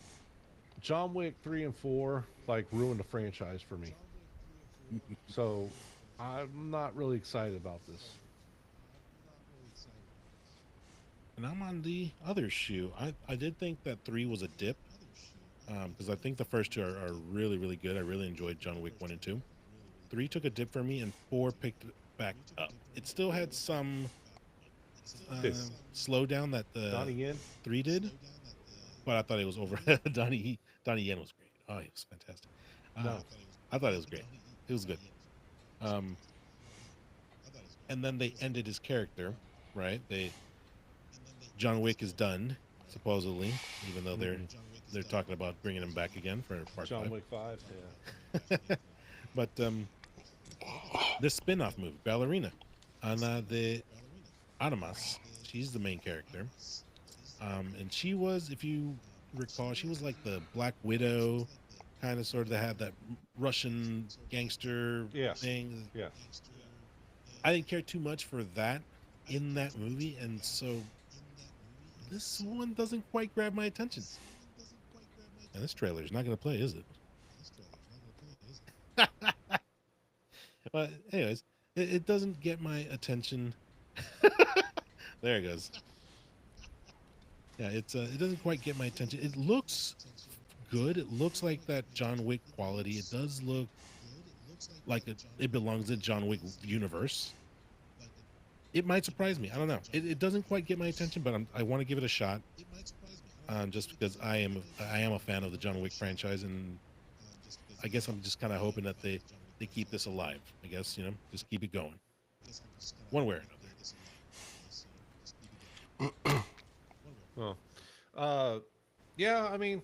John Wick 3 and 4 like ruined the franchise for me. So I'm not really excited about this. And I'm on the other shoe. I did think that 3 was a dip, because I think the first two are really, really good. I really enjoyed John Wick 1 and 2. 3 took a dip for me, and 4 picked it back up. It still had some slowdown that the Donnie Yen? 3 did, but I thought it was over. Donnie Yen was great. Oh, he was fantastic. No. I thought it was great. It was good. And then they ended his character, right? John Wick is done, supposedly, even though they're talking about bringing him back again for part John 5. Wick 5, yeah. But this spin-off movie, Ballerina, Ana de Armas, she's the main character. And she was, if you recall, she was like the Black Widow, kind of sort of, that had that Russian gangster thing. Yeah. I didn't care too much for that in that movie, and so this one doesn't quite grab my attention. And this trailer is not going to play, is it? But anyways, it doesn't get my attention. There it goes. Yeah, it doesn't quite get my attention. It looks good. It looks like that John Wick quality. It does look like it belongs in John Wick universe. It might surprise me. I don't know. It doesn't quite get my attention, but I want to give it a shot. Just because I am a fan of the John Wick franchise, and I guess I'm just kind of hoping that they keep this alive. I guess, just keep it going, one way or another. Well, yeah, I mean,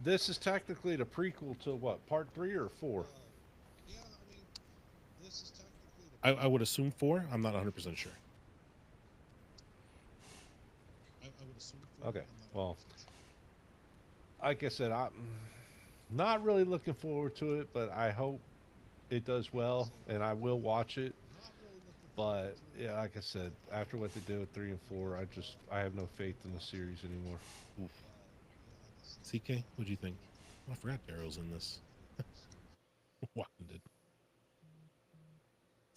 this is technically the prequel to what, part 3 or 4? I would assume 4. I'm not 100% sure. Okay, well, like I said, I'm not really looking forward to it, but I hope it does well, and I will watch it. But yeah, like I said, after what they did with 3 and 4, I have no faith in the series anymore. Oof. CK, what do you think? Oh, I forgot Daryl's in this. Walking did.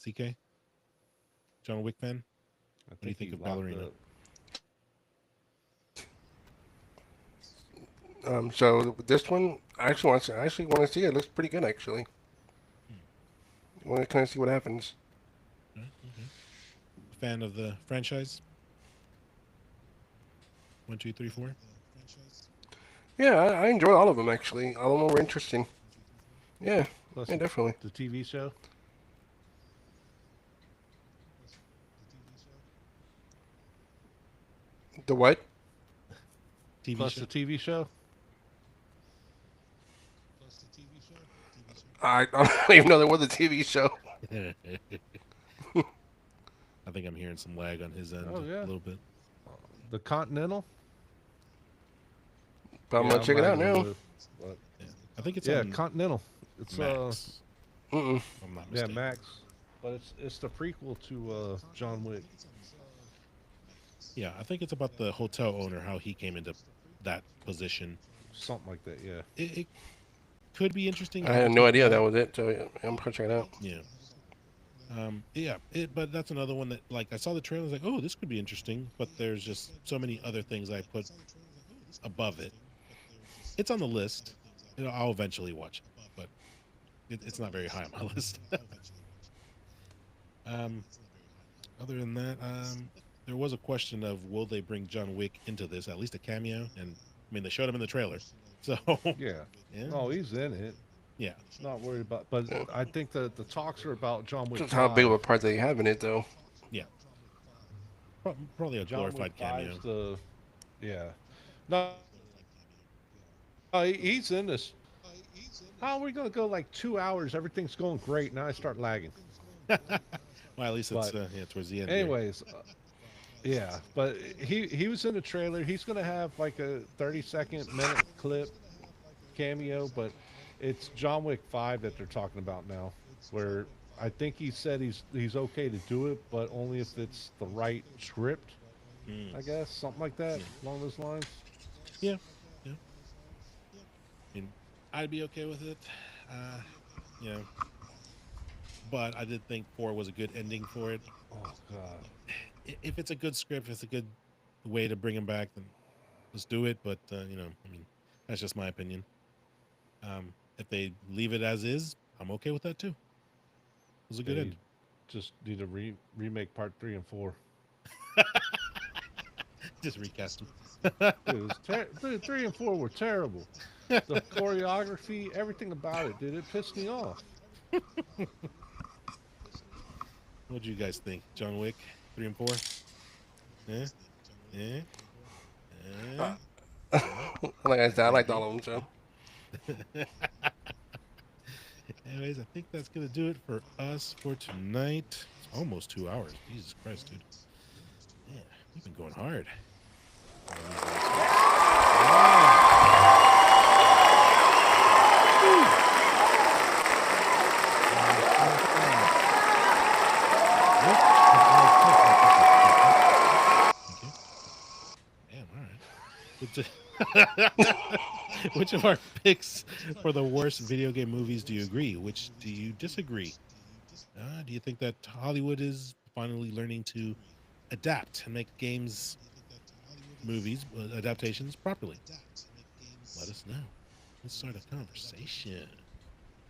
CK, John Wick fan. What do you think of Ballerina? So this one, I actually want to see it. It looks pretty good, actually. Want to kind of see what happens. Okay. Fan of the franchise? 1, 2, 3, 4. Yeah, I enjoy all of them, actually. All of them were interesting. Yeah, Plus yeah, definitely. the TV show. The what? TV plus show. the TV show. I don't even know there was a TV show. I think I'm hearing some lag on his end Oh a yeah, little bit. the Continental. But I'm Yeah, gonna I'm check it out lagging a now. little. But Yeah. I think it's yeah, on Continental. It's Max. Mm-mm. If I'm not yeah, mistaken. Max. But it's the prequel to John Wick. Yeah, I think it's about the hotel owner, how he came into that position. Something like that. Yeah. It could be interesting. I I had will no check it idea that out. was it. So yeah, I'm gonna check it out. Yeah. Yeah. But that's another one that, like, I saw the trailer. I was like, oh, this could be interesting. But there's just so many other things I put above it. It's on the list. You know, I'll eventually watch it, but it's not very high on my list. um, Other than that, there was a question of will they bring John Wick into this, at least a cameo, and I mean they showed him in the trailer, so Yeah. yeah, No, he's in it. yeah, Not worried about. But I think the talks are about John Wick Just how big of 5. a part they have in it, though. yeah. Probably a John Wick glorified cameo. 5's the. Yeah. No, he's in this. How are we gonna go like 2 hours? Everything's going great. Now I start lagging. Well, at least it's But yeah towards the end. Here. anyways, yeah. But he was in the trailer. He's gonna have like a 30-second minute clip cameo, but it's John Wick 5 that they're talking about now. Where I think he said he's okay to do it, but only if it's the right script. Mm, I guess something like that yeah. along those lines. Yeah, yeah. I mean, I'd be okay with it. You know, but I did think 4 was a good ending for it. Oh God. If it's a good script, if it's a good way to bring him back, then let's do it. But you know, I mean, that's just my opinion. If they leave it as is, I'm okay with that too. It was a good They end. just need to remake part 3 and 4. Just recast him. Dude, dude, 3 and 4 were terrible. The choreography, everything about it, dude, it pissed me off. What do you guys think? John Wick 3 and 4? Yeah, yeah, yeah. Like I said, I liked all of them. So Anyways, I think that's gonna do it for us for tonight. It's almost 2 hours. Jesus Christ, dude. Yeah, we've been going hard. Damn, all right. Which of our picks for the worst video game movies do you agree? Which do you disagree? Do you think that Hollywood is finally learning to adapt and make games, movies, adaptations properly? Let us know. Let's start a conversation.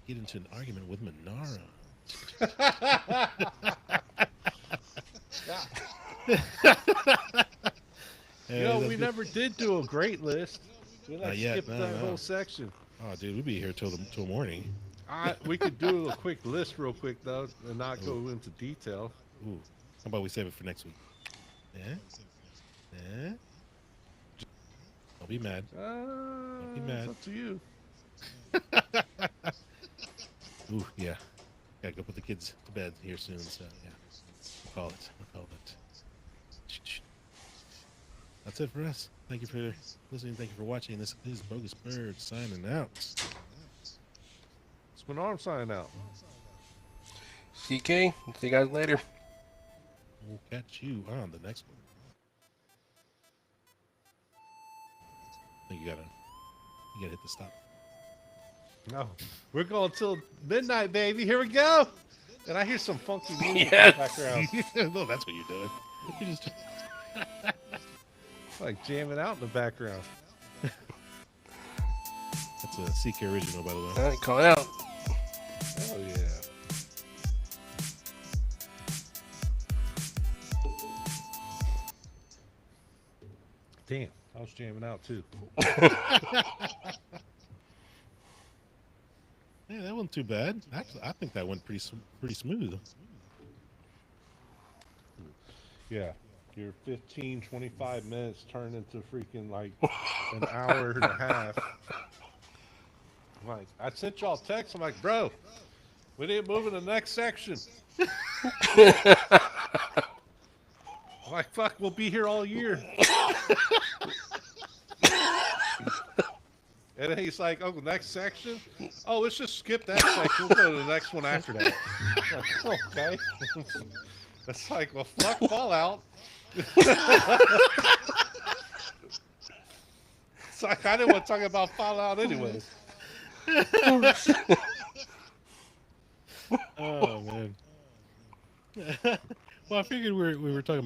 Get into an argument with Manara. You know, we never did do a great list. We Not like yet, skipped no, that no. whole section. Oh, dude, we'll be here till morning. We could do a quick list real quick though, and not go into detail. Ooh, how about we save it for next week? Yeah, yeah. Don't be mad. be mad. It's up to you. Ooh, yeah. Gotta go put the kids to bed here soon. So yeah, we'll call it. We'll call it. That's it for us. Thank you for listening. Thank you for watching. This is Bogus Bird signing out. It's been arm signing out. CK, see you guys later. We'll catch you on the next one. I think you gotta hit the stop. No, we're going till midnight, baby. Here we go. And I hear some funky music Yes. in the background, No, that's what you're doing. You just like jamming out in the background. that's a CK original, by the way. All right, call it out. Oh yeah. Damn, I was jamming out too. Yeah, that wasn't too bad. Actually, I think that went pretty smooth. Yeah, your 15, 25 minutes turned into freaking like an hour and a half. I'm like, I sent y'all a text. I'm like, bro, we need to move in the next section. I'm like, fuck, we'll be here all year. And then he's like, oh, the next section? Oh, let's just skip that section. We'll go to the next one after that. I'm like, okay. It's like, well, fuck Fallout. It's like, I didn't want to talk about Fallout anyways. Oh man. Well, I figured we were talking